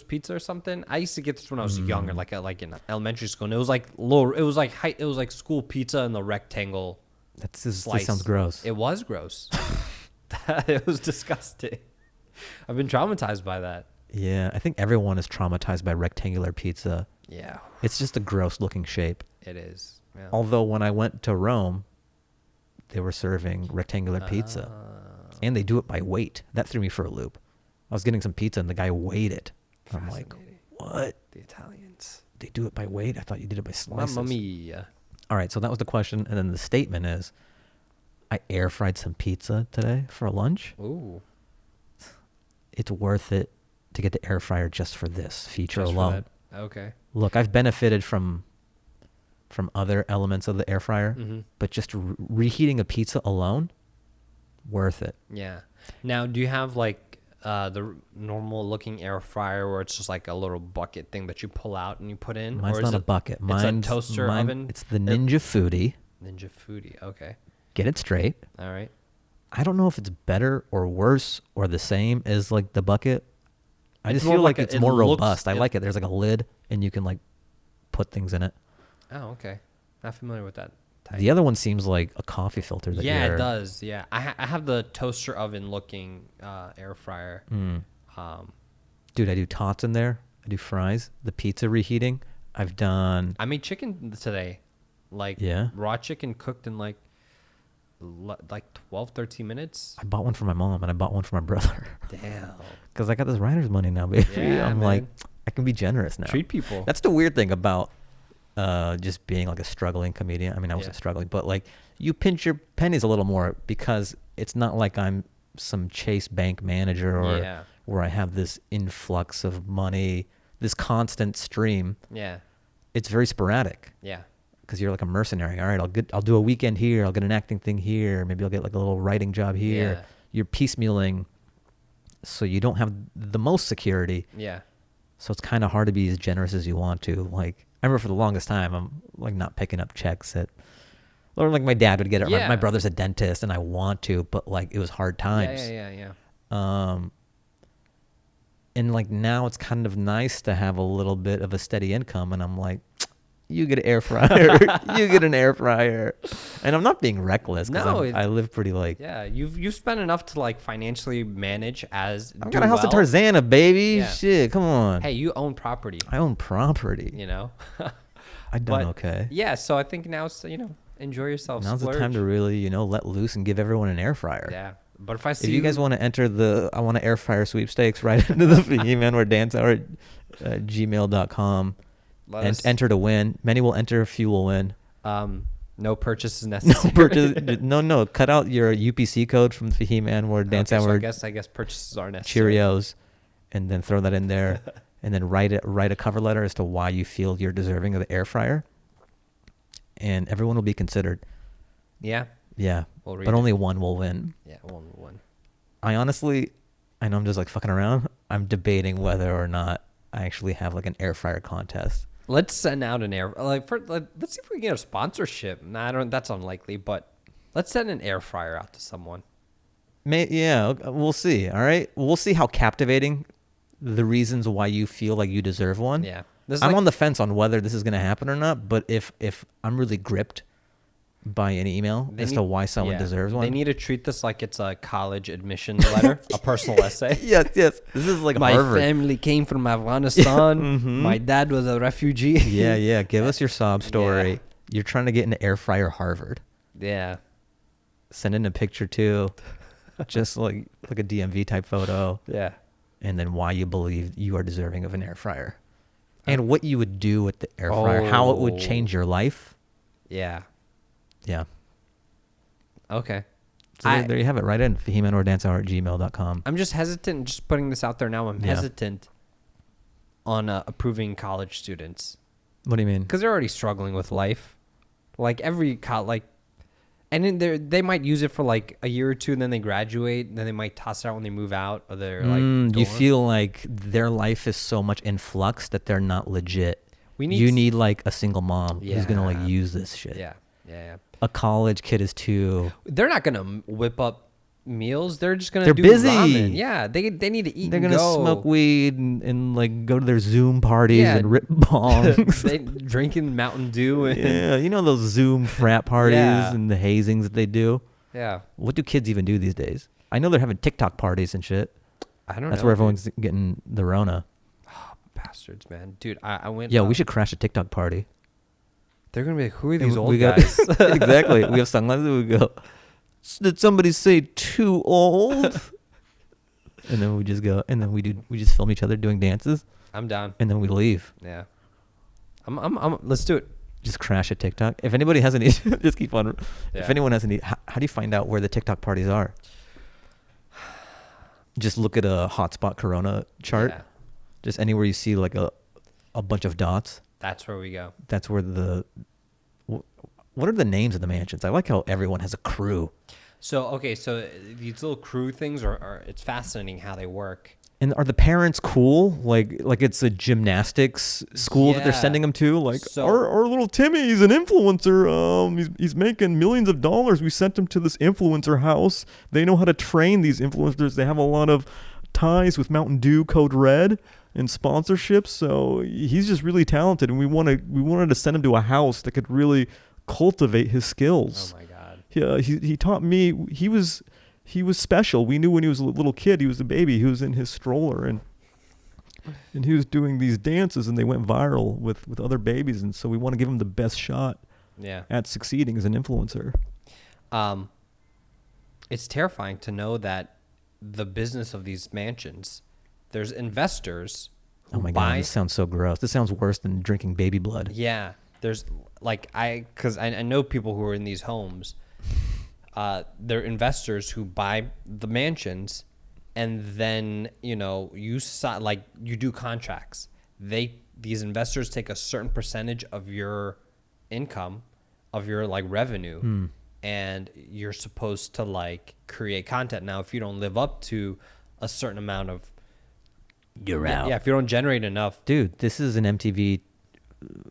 Pizza or something. I used to get this when I was younger, like in elementary school, and it was like lower. It was like school pizza in the rectangle. This sounds gross. It was gross. It was disgusting. I've been traumatized by that. Yeah, I think everyone is traumatized by rectangular pizza. Yeah. It's just a gross looking shape. It is. Yeah. Although when I went to Rome, they were serving rectangular pizza. And they do it by weight. That threw me for a loop. I was getting some pizza and the guy weighed it. I'm like, what? The Italians. They do it by weight? I thought you did it by slices. Mamma mia. All right, so that was the question. And then the statement is, I air fried some pizza today for lunch. Ooh. It's worth it to get the air fryer just for this feature alone. Okay. Look, I've benefited from other elements of the air fryer, but just reheating a pizza alone, worth it. Yeah. Now, do you have the normal looking air fryer where it's just like a little bucket thing that you pull out and you put in? Mine's not a bucket. Mine's a toaster oven? It's the Ninja Foodie. Ninja Foodie. Okay. Get it straight. All right. I don't know if it's better or worse or the same as the bucket. I just feel like it's more robust. I like it. There's a lid and you can put things in it. Oh, okay. Not familiar with that type. The other one seems like a coffee filter. It does. Yeah. I have the toaster oven looking air fryer. Dude, I do tots in there. I do fries. The pizza reheating. I've done. I made chicken today. Raw chicken cooked in 12, 13 minutes. I bought one for my mom and I bought one for my brother. Damn. Because I got this writer's money now, baby. Yeah, I'm man. I can be generous now. Treat people. That's the weird thing about just being a struggling comedian. I mean, I wasn't struggling, but you pinch your pennies a little more because it's not like I'm some Chase Bank manager or where I have this influx of money, this constant stream. Yeah. It's very sporadic. Yeah. Because you're like a mercenary. All right, I'll do a weekend here. I'll get an acting thing here. Maybe I'll get a little writing job here. Yeah. You're piecemealing, so you don't have the most security. Yeah. So it's kind of hard to be as generous as you want to. Like, I remember for the longest time, I'm like not picking up checks or like my dad would get it. Yeah. My brother's a dentist and I want to, but like it was hard times. Yeah. And like now it's kind of nice to have a little bit of a steady income. And I'm like, you get an air fryer. You get an air fryer. And I'm not being reckless because I live pretty like. Yeah, you've spent enough to like financially manage as. I've got a house in Tarzana, baby. Yeah. Shit, come on. Hey, you own property. I own property. You know. I done okay. Yeah, so I think now it's enjoy yourself. Now's splurge. the time to really let loose and give everyone an air fryer. Yeah, but if you guys want to enter I want to air fryer sweepstakes right into the Fahim Anwar Dance Hour at gmail.com. And enter to win. Many will enter, few will win. No purchase is necessary. No. Cut out your UPC code from the Fahim Anwar Dance Hour. So I guess purchases are necessary. Cheerios, and then throw that in there, and then write a cover letter as to why you feel you're deserving of the air fryer, and everyone will be considered. Yeah. Yeah. But only one will win. Yeah, one will win. I honestly, I know I'm just like fucking around. I'm debating whether or not I actually have like an air fryer contest. Let's send out an let's see if we can get a sponsorship. Nah, that's unlikely, but let's send an air fryer out to someone. Yeah, we'll see. All right. We'll see how captivating the reasons why you feel like you deserve one. Yeah. I'm on the fence on whether this is going to happen or not, but if I'm really gripped by an email to why someone deserves one. They need to treat this like it's a college admissions letter, a personal essay. Yes. This is like my Harvard. family came from Afghanistan. My dad was a refugee. Yeah. Give us your sob story. Yeah. You're trying to get into air fryer Harvard. Yeah. Send in a picture too, just like a DMV type photo. Yeah. And then why you believe you are deserving of an air fryer, and what you would do with the air fryer, how it would change your life. Yeah. Yeah. Okay. So there you have it. Right in fahimanwardancehour at gmail.com. I'm just hesitant just putting this out there now. I'm hesitant on approving college students. What do you mean? Because they're already struggling with life. Like and then they might use it for like a year or two, and then they graduate, and then they might toss it out when they move out, or they're like. You feel like their life is so much in flux that they're not legit. You need like a single mom who's gonna like use this shit. Yeah. A college kid is too. They're not gonna whip up meals. They're just gonna do busy. Ramen. Yeah, they need to eat. They're gonna smoke weed and like go to their Zoom parties and rip bongs. They drinking Mountain Dew. And, those Zoom frat parties and the hazings that they do. Yeah. What do kids even do these days? I know they're having TikTok parties and shit. I don't know. That's where everyone's getting the Rona. Oh, bastards, man, dude. I went. Yeah, we should crash a TikTok party. They're gonna be like, who are these old guys? Exactly. We have sunglasses. We go. Did somebody say too old? And then we just go, and then we just film each other doing dances. I'm down. And then we leave. Yeah. Let's do it. Just crash a TikTok. If anybody has any, just keep on. Yeah. If anyone has any, how do you find out where the TikTok parties are? Just look at a hotspot Corona chart. Yeah. Just anywhere you see like a bunch of dots. That's where we go. That's where what are the names of the mansions? I like how everyone has a crew. So these little crew things are it's fascinating how they work. And are the parents cool? Like it's a gymnastics school that they're sending them to? Like, our little Timmy, he's an influencer. He's making millions of dollars. We sent him to this influencer house. They know how to train these influencers. They have a lot of ties with Mountain Dew Code Red and sponsorships. So he's just really talented, and we wanted to send him to a house that could really cultivate his skills. Oh my God. Yeah, he taught me. He was special. We knew when he was a little kid, he was a baby. He was in his stroller and he was doing these dances, and they went viral with other babies. And so we want to give him the best shot at succeeding as an influencer. It's terrifying to know that the business of these mansions, there's investors who oh my God, this sounds so gross. This sounds worse than drinking baby blood. Yeah. There's because I know people who are in these homes. They're investors who buy the mansions, and then you do contracts. These investors take a certain percentage of your income, of your like revenue, and you're supposed to like create content. Now, if you don't live up to a certain amount of you're out. Yeah, if you don't generate enough. Dude, this is an MTV.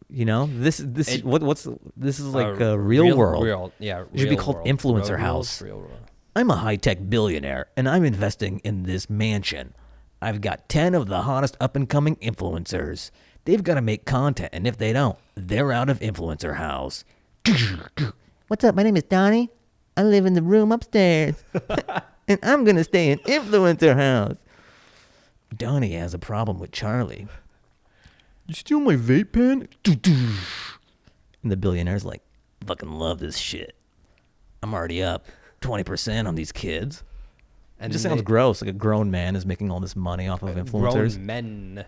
You know, this is like a real world. Yeah, It should be called world. Influencer Real House. Real world. I'm a high-tech billionaire, and I'm investing in this mansion. I've got 10 of the hottest up-and-coming influencers. They've got to make content, and if they don't, they're out of Influencer House. What's up? My name is Donnie. I live in the room upstairs, and I'm going to stay in Influencer House. Donnie has a problem with Charlie. You steal my vape pen? And the billionaire's like, fucking love this shit. I'm already up 20% on these kids. And it just sounds gross. Like a grown man is making all this money off of influencers. Grown men.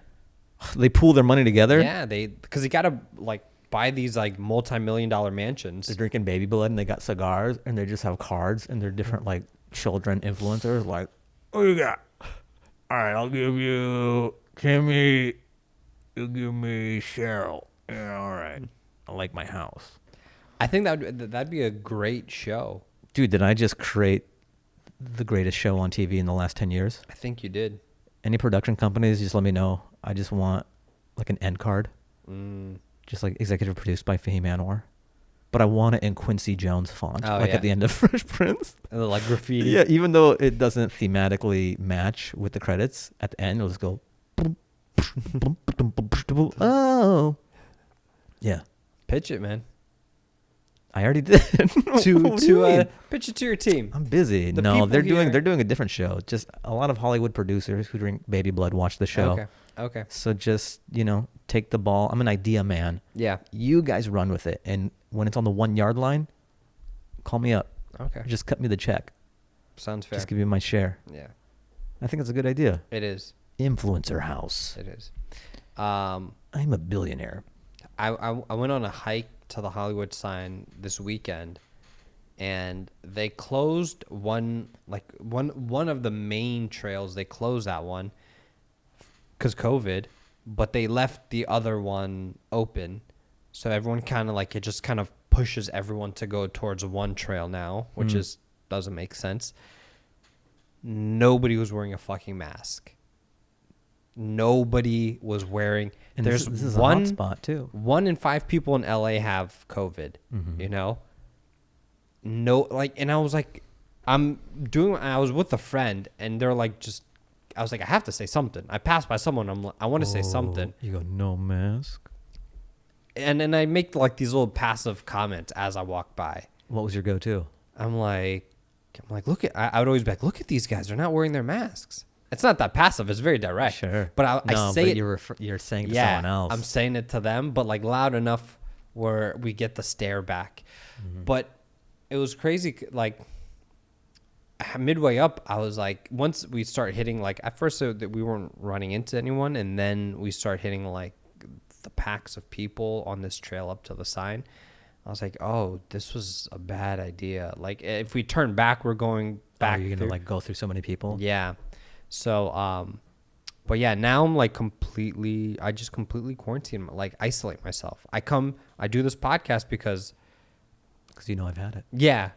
They pool their money together? Yeah, because they got to like buy these like multi-million-dollar mansions. They're drinking baby blood and they got cigars and they just have cards and they're different like children influencers. Like, what you got? All right, I'll give you Kimmy. You give me Cheryl. Yeah, all right. I like my house. I think that'd be a great show. Dude, did I just create the greatest show on TV in the last 10 years? I think you did. Any production companies, just let me know. I just want like an end card. Just like executive produced by Fahim Anwar. But I want it in Quincy Jones font, at the end of Fresh Prince. Like graffiti. Yeah, even though it doesn't thematically match with the credits, at the end it'll just go... Oh. Yeah. Pitch it, man. I already did. Pitch it to your team. I'm busy. No, they're doing a different show. Just a lot of Hollywood producers who drink baby blood watch the show. Okay. So just, take the ball. I'm an idea man. Yeah. You guys run with it. And when it's on the 1 yard line, call me up. Okay. Or just cut me the check. Sounds fair. Just give you my share. Yeah. I think it's a good idea. It is. Influencer House. It is. I'm a billionaire. I went on a hike to the Hollywood sign this weekend, and they closed one of the main trails. They closed that one because COVID, but they left the other one open. So everyone kind of like, it just kind of pushes everyone to go towards one trail now, which doesn't make sense. Nobody was wearing a fucking mask. Nobody was wearing. And there's this is one a hot spot too. 1 in 5 people in LA have COVID. No, like, and I was like, I was with a friend, and they're like, I was like, I have to say something. I passed by someone. I want to say something. You go, no mask. And then I make like these little passive comments as I walk by. What was your go-to? I'm like, look at. I would always be like, look at these guys. They're not wearing their masks. It's not that passive. It's very direct. Sure. But I say but you're saying to someone else. I'm saying it to them, but like loud enough where we get the stare back. But it was crazy. Like midway up, I was like, once we start hitting, like at first that we weren't running into anyone, and then we start hitting like the packs of people on this trail up to the sign. I was like, oh, this was a bad idea. Like if we turn back, we're going back. You're gonna like go through so many people. Yeah. So, but yeah, now I'm like I just completely quarantine, like isolate myself. I do this podcast because I've had it. Yeah.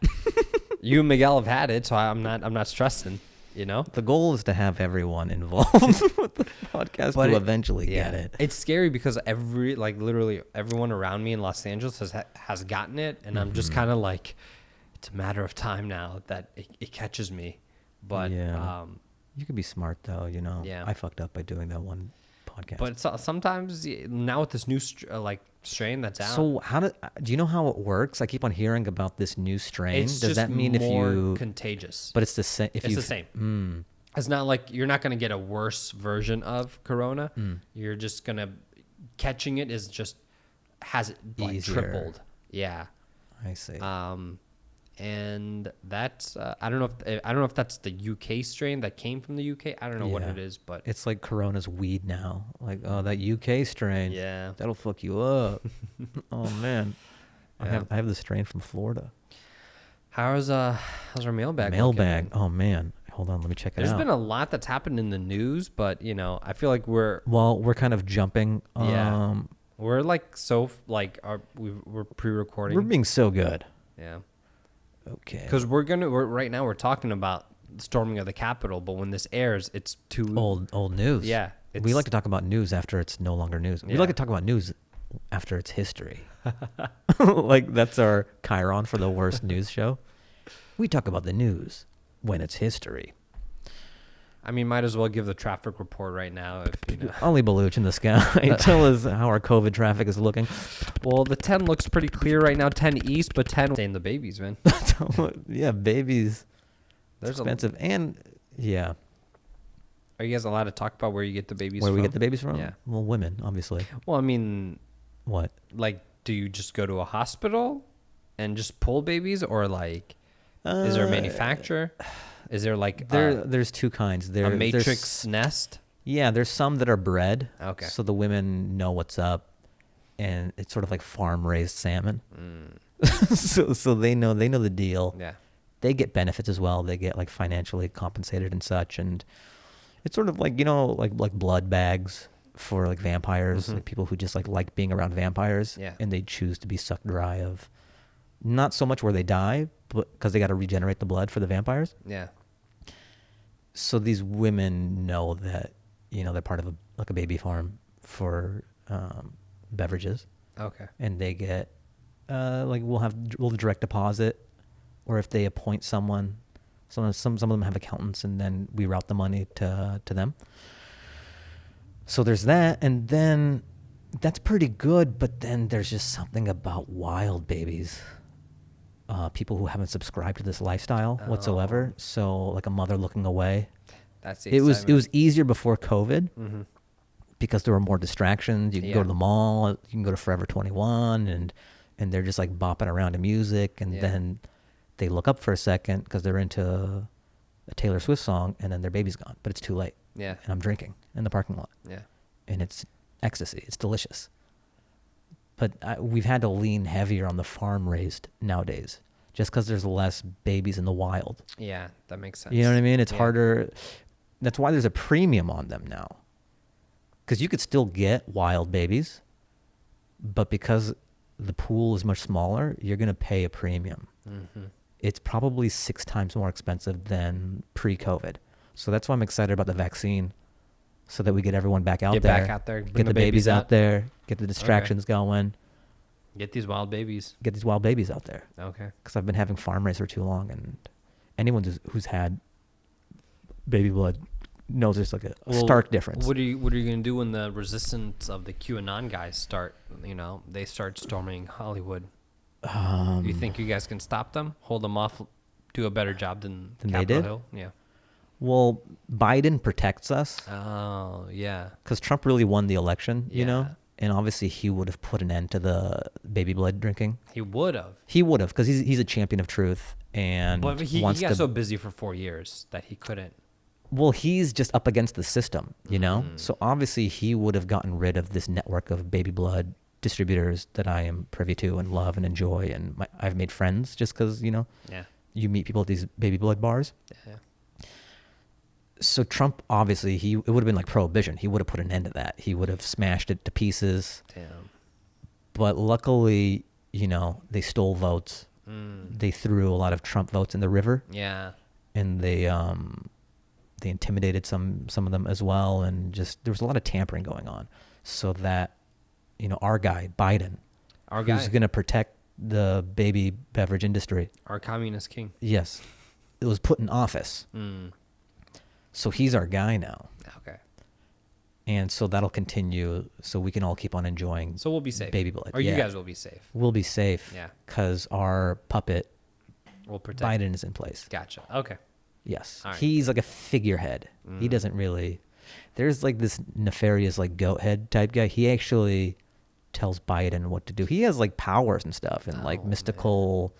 You and Miguel have had it, so I'm not stressing, The goal is to have everyone involved with the podcast to eventually get it. It's scary because literally everyone around me in Los Angeles has gotten it, and I'm just kind of like, it's a matter of time now that it catches me. But, you could be smart though, Yeah. I fucked up by doing that one podcast. But sometimes now with this new strain that's out. So do you know how it works? I keep on hearing about this new strain. Does that mean more if you contagious? But it's the same. It's the same. It's not like you're not going to get a worse version of Corona. You're just going to catching it has it like easier. tripled. Yeah. I see. And that's I don't know if that's the UK strain that came from the UK. I don't know what it is, but it's like Corona's weed now. Like, oh, that UK strain. Yeah. That'll fuck you up. Oh man. Yeah. I have the strain from Florida. How's our mailbag? Mailbag. Oh man. Hold on, let me check it out. There's been a lot that's happened in the news, but I feel like we're kind of jumping. We're like we're pre-recording. We're being so good. Yeah. Okay. Because right now we're talking about the storming of the Capitol, but when this airs, it's too old news. Yeah, We like to talk about news after it's no longer news. We like to talk about news after it's history. Like that's our Chiron for the worst news show. We talk about the news when it's history. I mean, might as well give the traffic report right now. If you know. Only Baluch in the sky. Tell us how our COVID traffic is looking. Well, the 10 looks pretty clear right now. 10 east, but 10 staying the babies, man. Yeah, babies. There's expensive. And yeah. Are you guys allowed to talk about where you get the babies Where from? we get the babies from? Yeah. Well, women, obviously. Well, I mean, what? Like, do you just go to a hospital and just pull babies, or like, is there a manufacturer? Is there like there's two kinds. A matrix nest? Yeah, there's some that are bred. Okay. So the women know what's up, and it's sort of like farm raised salmon. So they know the deal. Yeah. They get benefits as well. They get like financially compensated and such, and it's sort of like, you know, like blood bags for like vampires, like people who just like being around vampires, and they choose to be sucked dry of, not so much where they die, but because they got to regenerate the blood for the vampires. Yeah. So these women know that, you know, they're part of a baby farm for beverages. Okay. And they get we'll direct deposit, or if they appoint someone, some of them have accountants, and then we route the money to them. So there's that, and then that's pretty good, but then there's just something about wild babies. People who haven't subscribed to this lifestyle whatsoever. So like a mother looking away. That's the it was easier before COVID because there were more distractions. You can go to the mall, you can go to Forever 21, and they're just like bopping around to music, and then they look up for a second because they're into a Taylor Swift song, and then their baby's gone, but it's too late. Yeah. And I'm drinking in the parking lot. Yeah. And it's ecstasy. It's delicious. But we've had to lean heavier on the farm raised nowadays, just because there's less babies in the wild. Yeah, that makes sense. You know what I mean? It's harder. That's why there's a premium on them now. Because you could still get wild babies, but because the pool is much smaller, you're going to pay a premium. It's probably 6 times more expensive than pre-COVID. So that's why I'm excited about the vaccine, so that we get everyone back out there. Get back out there. Get the babies out there. Get the distractions going. Get these wild babies. Get these wild babies out there. Okay. Because I've been having farm raised for too long, and anyone who's had baby blood knows there's like a stark difference. What are you going to do when the resistance of the QAnon guys start? You know, they start storming Hollywood. You think you guys can stop them? Hold them off? Do a better job than they Capitol did? Hill? Yeah. Well, Biden protects us. Oh, yeah. Because Trump really won the election, you know? And obviously he would have put an end to the baby blood drinking. He would have. He would have, because he's a champion of truth. But he got so busy for 4 years that he couldn't. Well, he's just up against the system, you know? So obviously he would have gotten rid of this network of baby blood distributors that I am privy to and love and enjoy. And I've made friends just because, you know, you meet people at these baby blood bars. Yeah. So Trump, obviously, it would have been like prohibition. He would have put an end to that. He would have smashed it to pieces. Damn. But luckily, you know, they stole votes. They threw a lot of Trump votes in the river. Yeah. And they intimidated some of them as well. And just there was a lot of tampering going on. So that, you know, our guy, Biden, who's going to protect the baby beverage industry. Our communist king. Yes. It was put in office. So he's our guy now. Okay. And so that'll continue, so we can all keep on enjoying. So we'll be safe. Baby blood. Or you guys will be safe. We'll be safe. Yeah. Because our puppet, will protect. Biden, is in place. Gotcha. Okay. Yes. All right. He's like a figurehead. He doesn't really. There's like this nefarious like goat head type guy. He actually tells Biden what to do. He has like powers and stuff and like mystical.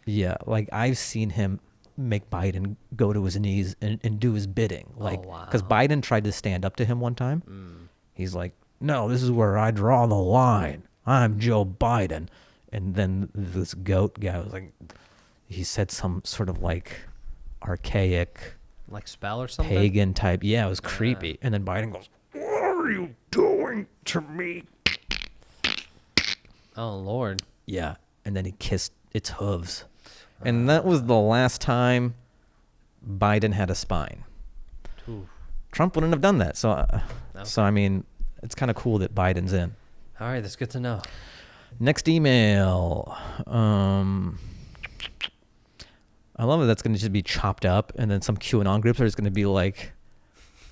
Man. Yeah. Like I've seen him make Biden go to his knees and do his bidding. Like, because Biden tried to stand up to him one time. He's like, no, this is where I draw the line. I'm Joe Biden. And then this goat guy was like, he said some sort of like archaic, like spell or something, pagan type. Yeah, it was creepy. And then Biden goes, what are you doing to me? Oh, Lord. Yeah. And then he kissed its hooves. And that was the last time Biden had a spine. Ooh. Trump wouldn't have done that. So, No. so I mean, it's kind of cool that Biden's in. All right, that's good to know. Next email. I love that that's going to just be chopped up, and then some QAnon groups are just going to be like,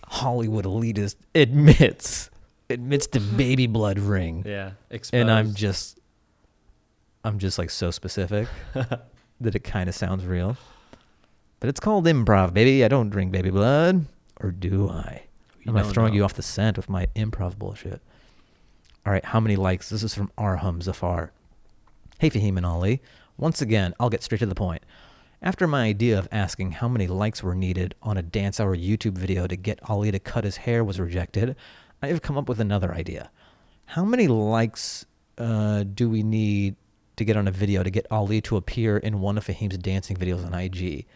Hollywood elitist admits to baby blood ring. Yeah, exposed. And I'm just like so specific that it kind of sounds real. But it's called improv, baby. I don't drink baby blood. Or do I? Am I throwing you off the scent with my improv bullshit? All right, how many likes? This is from Arham Zafar. Hey, Fahim and Ali. Once again, I'll get straight to the point. After my idea of asking how many likes were needed on a Dance Hour YouTube video to get Ali to cut his hair was rejected, I have come up with another idea. How many likes do we need to get on a video to get Ali to appear in one of Fahim's dancing videos on IG?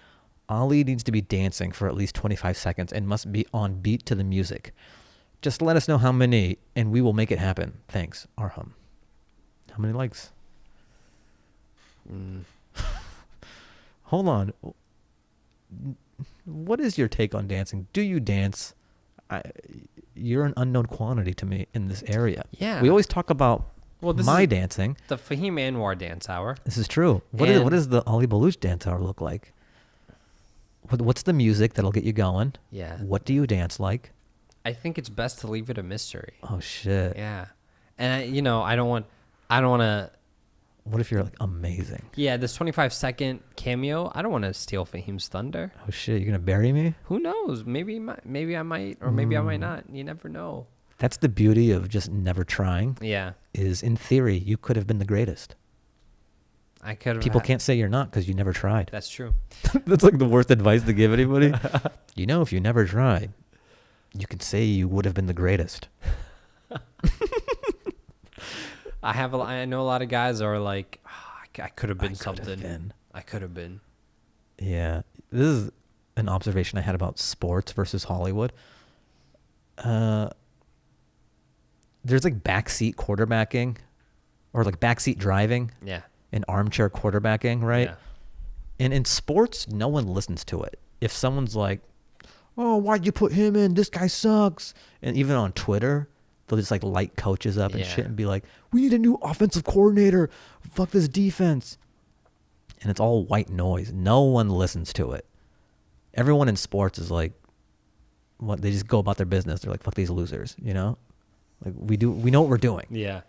Ali needs to be dancing for at least 25 seconds and must be on beat to the music. Just let us know how many, and we will make it happen. Thanks, Arham. How many likes? Hold on. What is your take on dancing? Do you dance? You're an unknown quantity to me in this area. Yeah. We always talk about my dancing. The Fahim Anwar dance hour. This is true. What does the Ali Baluch dance hour look like? What's the music that'll get you going? Yeah. What do you dance like? I think it's best to leave it a mystery. Oh shit. Yeah. And I don't want to. What if you're like amazing? Yeah, this 25-second cameo, I don't want to steal Fahim's thunder. Oh shit, you're gonna bury me? Who knows? Maybe I might, or maybe I might not. You never know. That's the beauty of just never trying. Yeah. Is in theory you could have been the greatest. I could have. People can't say you're not because you never tried. That's true. That's like the worst advice to give anybody. If you never tried, you can say you would have been the greatest. I know a lot of guys are like, I could have been something. I could have been. Yeah. This is an observation I had about sports versus Hollywood. There's like backseat quarterbacking or like backseat driving. Yeah. And armchair quarterbacking, right? Yeah. And in sports, no one listens to it. If someone's like, oh, why'd you put him in? This guy sucks. And even on Twitter, they'll just like light coaches up and shit and be like, we need a new offensive coordinator. Fuck this defense. And it's all white noise. No one listens to it. Everyone in sports is like, what? They just go about their business. They're like, fuck these losers, you know? Like we know what we're doing. Yeah.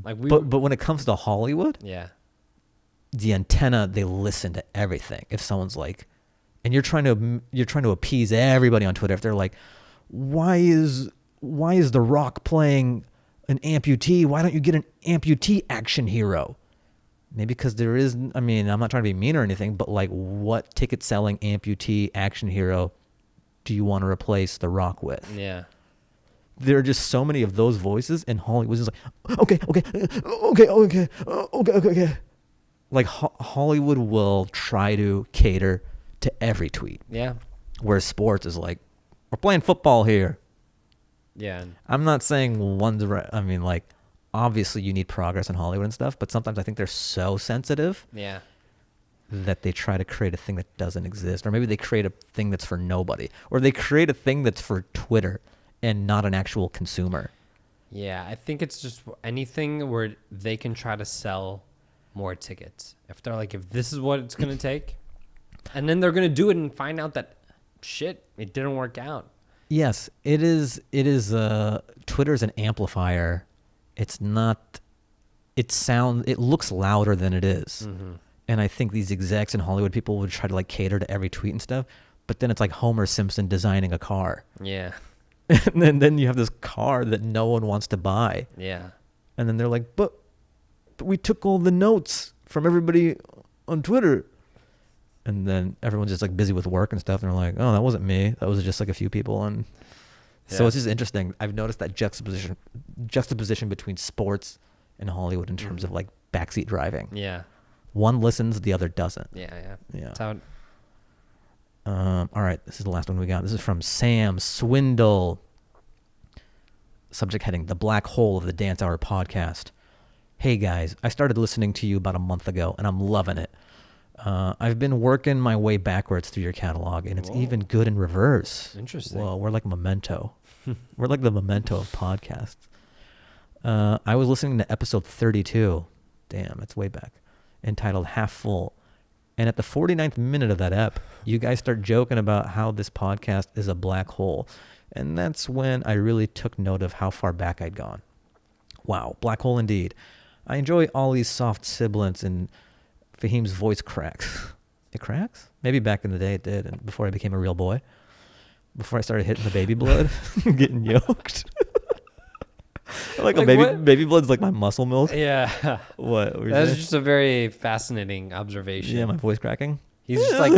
Like but when it comes to Hollywood, yeah, the antenna, they listen to everything. If someone's like, and you're trying to appease everybody on Twitter. If they're like, why is The Rock playing an amputee? Why don't you get an amputee action hero? Maybe because there is. I mean, I'm not trying to be mean or anything, but like, what ticket selling amputee action hero do you want to replace The Rock with? Yeah. There are just so many of those voices, and Hollywood's just like, okay. Like Hollywood will try to cater to every tweet. Yeah. Whereas sports is like, we're playing football here. Yeah. I'm not saying one's right. I mean, like, obviously you need progress in Hollywood and stuff, but sometimes I think they're so sensitive. Yeah. That they try to create a thing that doesn't exist, or maybe they create a thing that's for nobody, or they create a thing that's for Twitter and not an actual consumer. Yeah, I think it's just anything where they can try to sell more tickets. If they're like, if this is what it's going to take, and then they're going to do it and find out that, shit, it didn't work out. Yes, it is. Twitter's an amplifier. It's not, it looks louder than it is. Mm-hmm. And I think these execs and Hollywood people would try to like cater to every tweet and stuff, but then it's like Homer Simpson designing a car. Yeah. And then you have this car that no one wants to buy. Yeah. And then they're like, but we took all the notes from everybody on Twitter. And then everyone's just like busy with work and stuff. And they're like, oh, that wasn't me. That was just like a few people. And so it's just interesting. I've noticed that juxtaposition between sports and Hollywood in terms of like backseat driving. Yeah. One listens, the other doesn't. Yeah. Yeah. That's how all right, this is the last one we got. This is from Sam Swindle. Subject heading, The Black Hole of the Dance Hour Podcast. Hey guys, I started listening to you about a month ago and I'm loving it. I've been working my way backwards through your catalog, and it's even good in reverse. Interesting. Well, we're like Memento. We're like the Memento of podcasts. I was listening to episode 32. Damn, it's way back. Entitled Half Full. And at the 49th minute of that ep, you guys start joking about how this podcast is a black hole. And that's when I really took note of how far back I'd gone. Wow, black hole indeed. I enjoy all these soft sibilants, and Fahim's voice cracks. It cracks? Maybe back in the day it did, and before I became a real boy. Before I started hitting the baby blood, getting yoked. like a baby blood's like my muscle milk. Yeah. What? That's just a very fascinating observation. Yeah, my voice cracking. He's just like,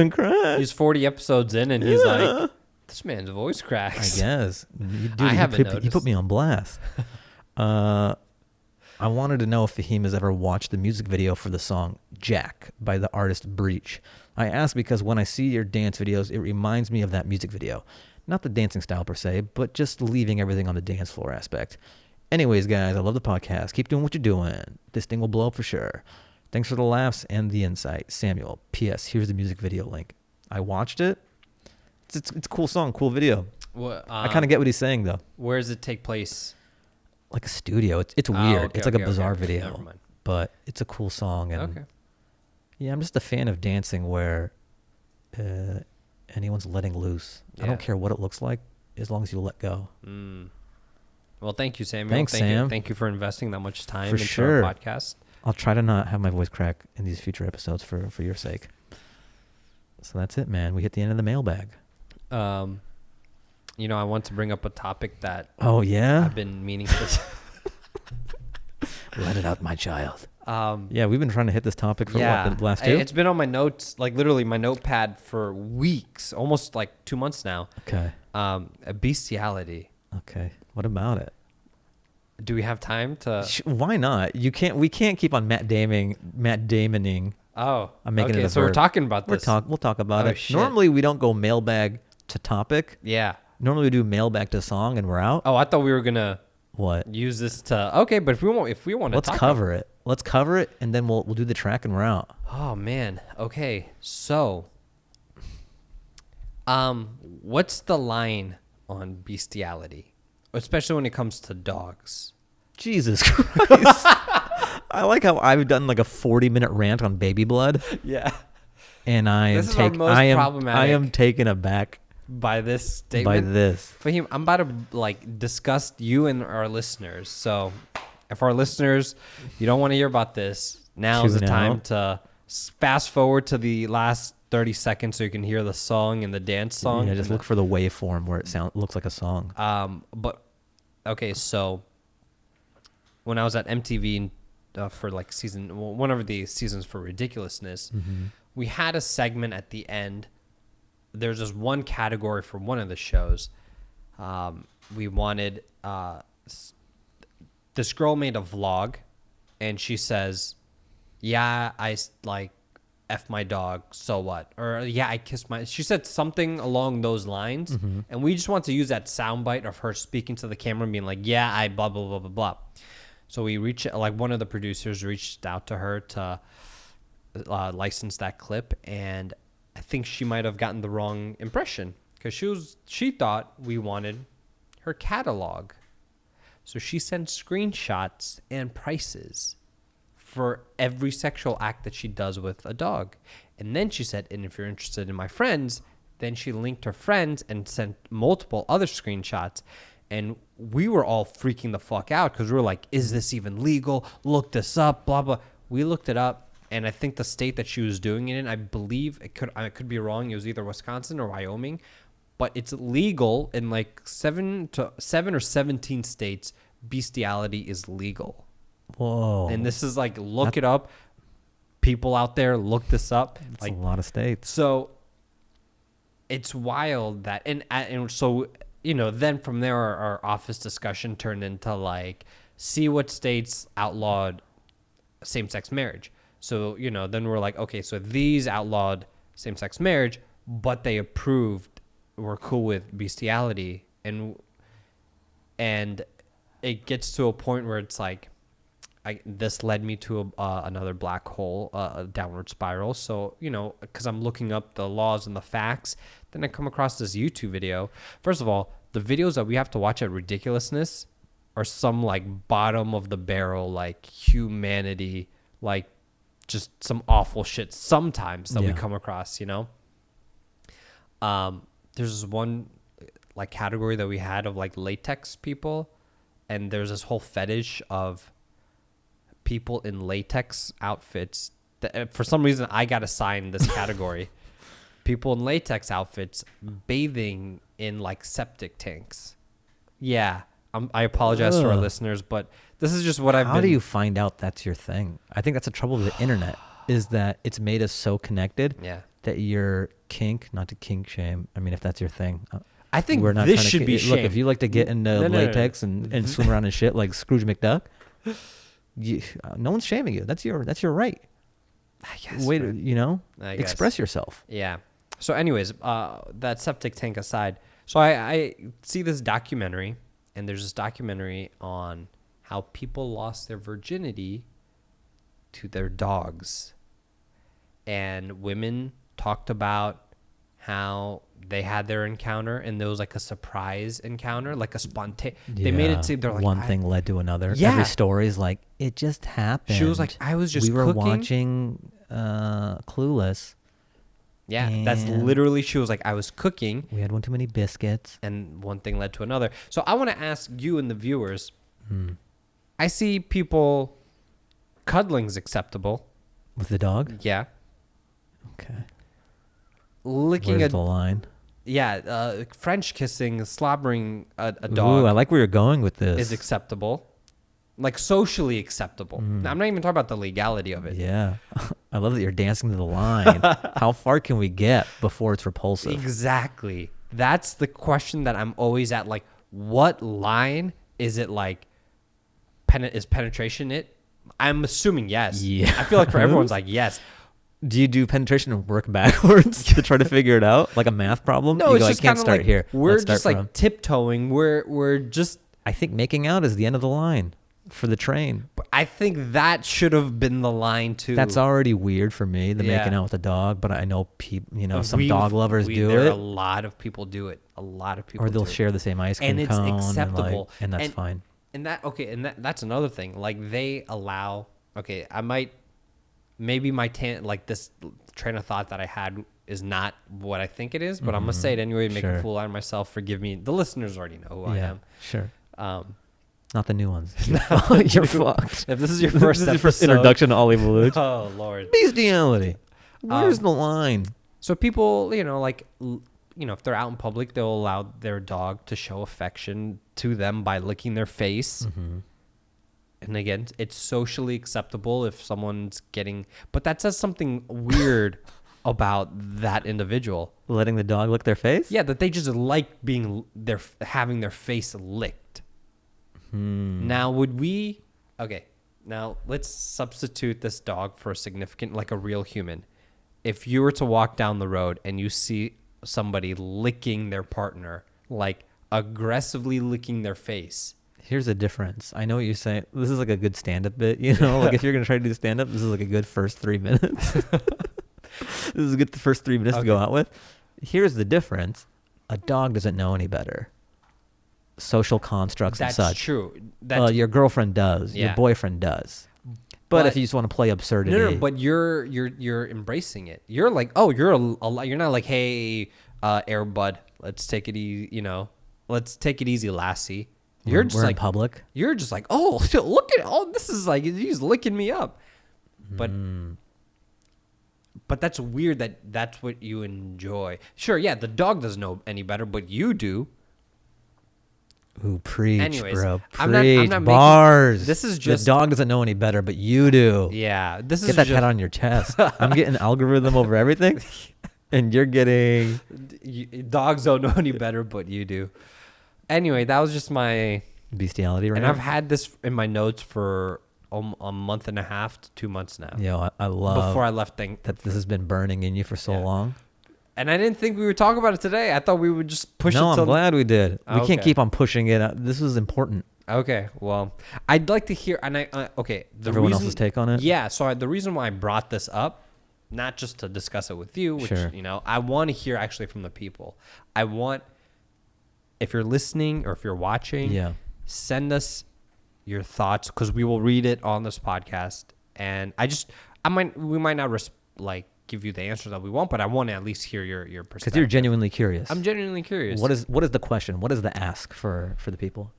he's 40 episodes in, and he's like, this man's voice cracks. I guess. Dude, I haven't noticed. You put me on blast. I wanted to know if Fahim has ever watched the music video for the song Jack by the artist Breach. I ask because when I see your dance videos, it reminds me of that music video. Not the dancing style per se, but just leaving everything on the dance floor aspect. Anyways, guys, I love the podcast. Keep doing what you're doing. This thing will blow up for sure. Thanks for the laughs and the insight. Samuel. P.S. Here's the music video link. I watched it. It's a cool song, cool video. Well, I kind of get what he's saying, though. Where does it take place? Like a studio. It's weird. Okay, it's like a bizarre video. Never mind. But it's a cool song. And yeah, I'm just a fan of dancing where anyone's letting loose. I don't care what it looks like as long as you let go. Well, thank you, Samuel. Thanks, Sam. Thank you for investing that much time For into sure. our podcast. I'll try to not have my voice crack in these future episodes for your sake. So that's it, man. We hit the end of the mailbag. I want to bring up a topic that I've been meaning to. Let it out, my child. We've been trying to hit this topic for the last two? It's been on my notes, like literally my notepad for weeks, almost like 2 months now. Okay. Bestiality. Okay. What about it? Do we have time to? Why not? We can't keep on Matt Damoning. Oh, I'm making it a so verb. we're talking about this. We'll talk about it. Shit. Normally we don't go mailbag to topic. Yeah. Normally we do mailbag to song and we're out. Oh, I thought we were gonna use this to. Okay, but if we want to, let's cover it. Let's cover it, and then we'll do the track and we're out. Oh man. Okay. So, what's the line on bestiality, especially when it comes to dogs? Jesus Christ. I like how I've done like a 40-minute rant on baby blood. Yeah. And I am taken aback by this statement. Fahim, I'm about to disgust you and our listeners. So if our listeners, you don't want to hear about this, now's the time to fast forward to the last 30 seconds so you can hear the song and the dance song. Yeah, just look for the waveform where it looks like a song. But okay, so when I was at MTV for one of the seasons for Ridiculousness, we had a segment at the end. There's just one category for one of the shows. We wanted this girl made a vlog, and she says, "Yeah, I F my dog, so what?" Or "Yeah, I kissed my." She said something along those lines, and we just want to use that soundbite of her speaking to the camera and being like, "Yeah, I blah blah blah blah blah." So we one of the producers reached out to her to license that clip, and I think she might have gotten the wrong impression because she thought we wanted her catalog. So she sent screenshots and prices for every sexual act that she does with a dog. And then she said, and if you're interested in my friends, then she linked her friends and sent multiple other screenshots. And we were all freaking the fuck out because we were like, is this even legal? Look this up, blah, blah. We looked it up. And I think the state that she was doing it in, I believe I could be wrong. It was either Wisconsin or Wyoming, but it's legal in like 7 or 17 states. Bestiality is legal. Whoa! And this is look it up. People out there, look this up. It's a lot of states. So it's wild that, and so then from there our office discussion turned into see what states outlawed same-sex marriage. So, then we're like, okay, so these outlawed same-sex marriage, but they were cool with bestiality. And it gets to a point where it's like, this led me to another black hole, a downward spiral. So, because I'm looking up the laws and the facts, then I come across this YouTube video. First of all, the videos that we have to watch at Ridiculousness are some like bottom of the barrel, like humanity, like just some awful shit sometimes that we come across, There's this one like category that we had of like latex people, and there's this whole fetish of people in latex outfits that, for some reason, I got assigned this category. People in latex outfits bathing in like septic tanks. Yeah, I apologize to our listeners, but this is just what I've been. How do you find out that's your thing? I think that's the trouble with the internet, is that it's made us so connected that your kink, not to kink shame. I mean, if that's your thing. I think we're not this should be Look, if you like to get into latex and swim around in shit like Scrooge McDuck, no one's shaming you. That's your right. I guess. Way to, express yourself. Yeah. So anyways, that septic tank aside, so I see this documentary, and there's this documentary on how people lost their virginity to their dogs. And women talked about how they had their encounter, and there was like a surprise encounter, like a spontaneous. They made it seem they're like one thing led to another. Yeah. Every story is like it just happened. She was like, I was just we were cooking. watching Clueless. Yeah, that's literally. She was like, I was cooking. We had one too many biscuits, and one thing led to another. So I want to ask you and the viewers. I see people cuddling's acceptable with the dog. Yeah. Okay. Licking Where's the line? Yeah, French kissing, slobbering a dog. Ooh, I like where you're going with this. Is acceptable, like socially acceptable. Now, I'm not even talking about the legality of it. Yeah, I love that you're dancing to the line. How far can we get before it's repulsive? Exactly. That's the question that I'm always at. Like, what line is it? Like, is penetration it? I'm assuming yes. Yeah. I feel like for everyone's like yes. Do you do penetration and work backwards to try to figure it out, like a math problem? No, you it's go, just I can't start like, here. We're just like tiptoeing. We're just. I think making out is the end of the line for the train. I think that should have been the line too. That's already weird for me, the making out with a dog. But I know people, some dog lovers do it. A lot of people do it. A lot of people. Or they'll share the same ice cream and cone, it's acceptable, and that's fine. And that's another thing. Like they allow. Okay, I might. Maybe my this train of thought that I had is not what I think it is, but I'm gonna say it anyway, make a fool out of myself. Forgive me. The listeners already know who I am. Sure. Not the new ones. You're fucked. If this is your first introduction to Ollie Malouch. Oh Lord. Bestiality. Where's the line? So people, if they're out in public, they'll allow their dog to show affection to them by licking their face. And again, it's socially acceptable if someone's but that says something weird about that individual. Letting the dog lick their face? Yeah, that they just like having their face licked. Now, now let's substitute this dog for a significant, like a real human. If you were to walk down the road and you see somebody licking their partner, like aggressively licking their face. Here's the difference. I know what you're saying. This is like a good stand-up bit, like if you're going to try to do stand-up, this is like a good first 3 minutes. This is a good first 3 minutes to go out with. Here's the difference. A dog doesn't know any better. Social constructs and such. That's true. Your girlfriend does. Yeah. Your boyfriend does. But if you just want to play absurdity. No, but you're embracing it. You're like, you're not like, hey, Air Bud, let's take it easy, let's take it easy, lassie. You're just we're like in public. You're just like, oh, look at this is like he's licking me up, but that's weird that's what you enjoy. Sure, yeah, the dog doesn't know any better, but you do. Ooh, preach, anyways, bro. Preach, I'm not bars. This is just the dog doesn't know any better, but you do. Yeah, this is get that pat on your chest. I'm getting algorithm over everything, and you're getting dogs don't know any better, but you do. Anyway, that was just my bestiality right and now. I've had this in my notes for a month and a half to 2 months now. Yeah, I love before I left that this has been burning in you for so long. And I didn't think we would talk about it today. I thought we would just push it. No, I'm glad we did. We Okay. can't keep on pushing it. This is important. Okay, well, I'd like to hear, and Everyone else's take on it? Yeah, so the reason why I brought this up, not just to discuss it with you, which, Sure. I want to hear actually from the people. I want, if you're listening or if you're watching, send us your thoughts, because we will read it on this podcast. And we might not give you the answers that we want, but I want to at least hear your perspective. Because you're genuinely curious. I'm genuinely curious. What is the question? What is the ask for the people?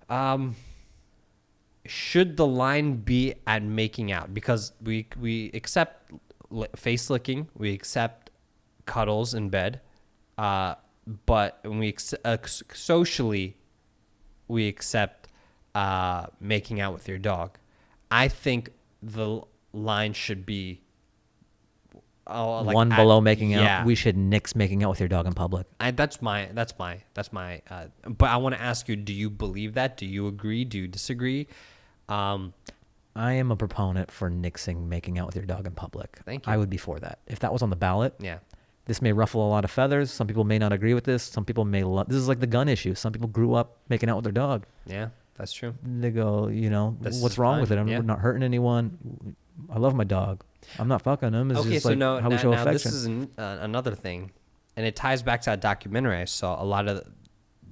Should the line be at making out? Because we accept face licking, we accept cuddles in bed, but when we socially we accept making out with your dog. I think the line should be one below making out. Yeah. We should nix making out with your dog in public. That's my. But I want to ask you: do you believe that? Do you agree? Do you disagree? I am a proponent for nixing making out with your dog in public. Thank you. I would be for that. If that was on the ballot, yeah. This may ruffle a lot of feathers. Some people may not agree with this. Some people may love. This is like the gun issue. Some people grew up making out with their dog. Yeah, that's true. They go, what's wrong with it? I'm not hurting anyone. I love my dog. I'm not fucking him. It's just like how we show affection. This is another thing, and it ties back to that documentary I saw. A lot of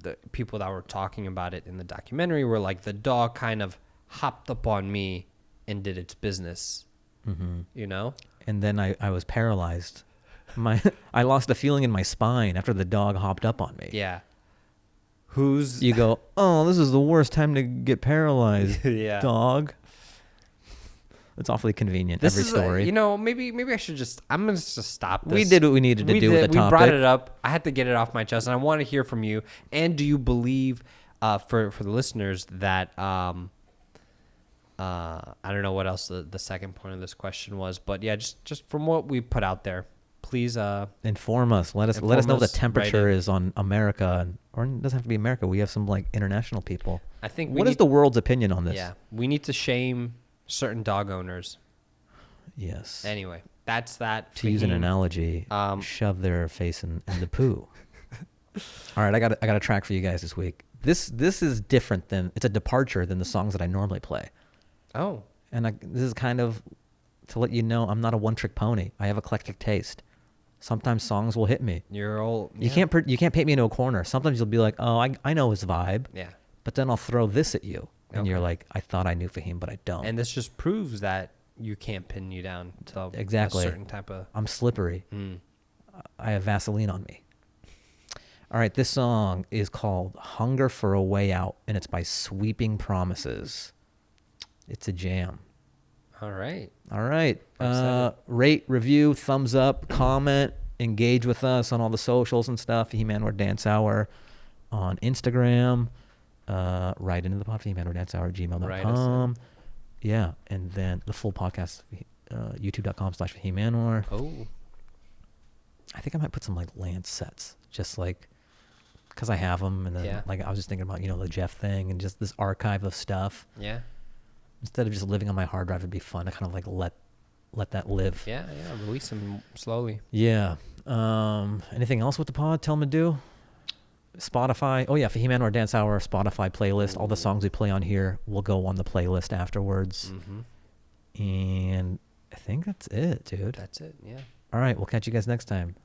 the people that were talking about it in the documentary were like, the dog kind of hopped up on me and did its business, And then I was paralyzed. I lost a feeling in my spine after the dog hopped up on me. Yeah. You go, oh, this is the worst time to get paralyzed, yeah. Dog. It's awfully convenient. Every story. Maybe I should I'm going to just stop this. We did what we needed to do with the topic. We brought it up. I had to get it off my chest, and I want to hear from you. And do you believe, for the listeners, that I don't know what else the second point of this question was, but yeah, just from what we put out there, please inform us. Let us know what the temperature is on America, or it doesn't have to be America. We have some international people. I think. What is the world's opinion on this? Yeah, we need to shame certain dog owners. Yes. Anyway, that's that. To use an analogy, shove their face in the poo. All right, I got a track for you guys this week. This is different it's a departure than the songs that I normally play. Oh. And this is kind of to let you know I'm not a one-trick pony. I have eclectic taste. Sometimes songs will hit me. You're old. Yeah. You can't paint me into a corner. Sometimes you'll be like, oh, I know his vibe. Yeah. But then I'll throw this at you. And you're like, I thought I knew Fahim, but I don't. And this just proves that you can't pin you down to exactly. a certain type of... I'm slippery. I have Vaseline on me. All right, this song is called Hunger for a Way Out, and it's by Sweeping Promises. It's a jam. All right. Rate, review, thumbs up, comment, engage with us on all the socials and stuff. Fahim Anwar Dance Hour on Instagram. Write into the pod, fahimanwardancehour@gmail.com. Yeah, and then the full podcast, youtube.com/Fahim Anwar. Oh. I think I might put some Lance sets, just because I have them, and then I was just thinking about the Jeff thing and just this archive of stuff. Yeah. Instead of just living on my hard drive, it'd be fun to kind of let that live. Yeah, release them slowly. Yeah. Anything else with the pod? Tell them to do. Spotify. Oh yeah, Fahim Anwar Dance Hour Spotify playlist. Ooh. All the songs we play on here will go on the playlist afterwards. Mm-hmm. And I think that's it, dude. That's it. Yeah. All right, we'll catch you guys next time.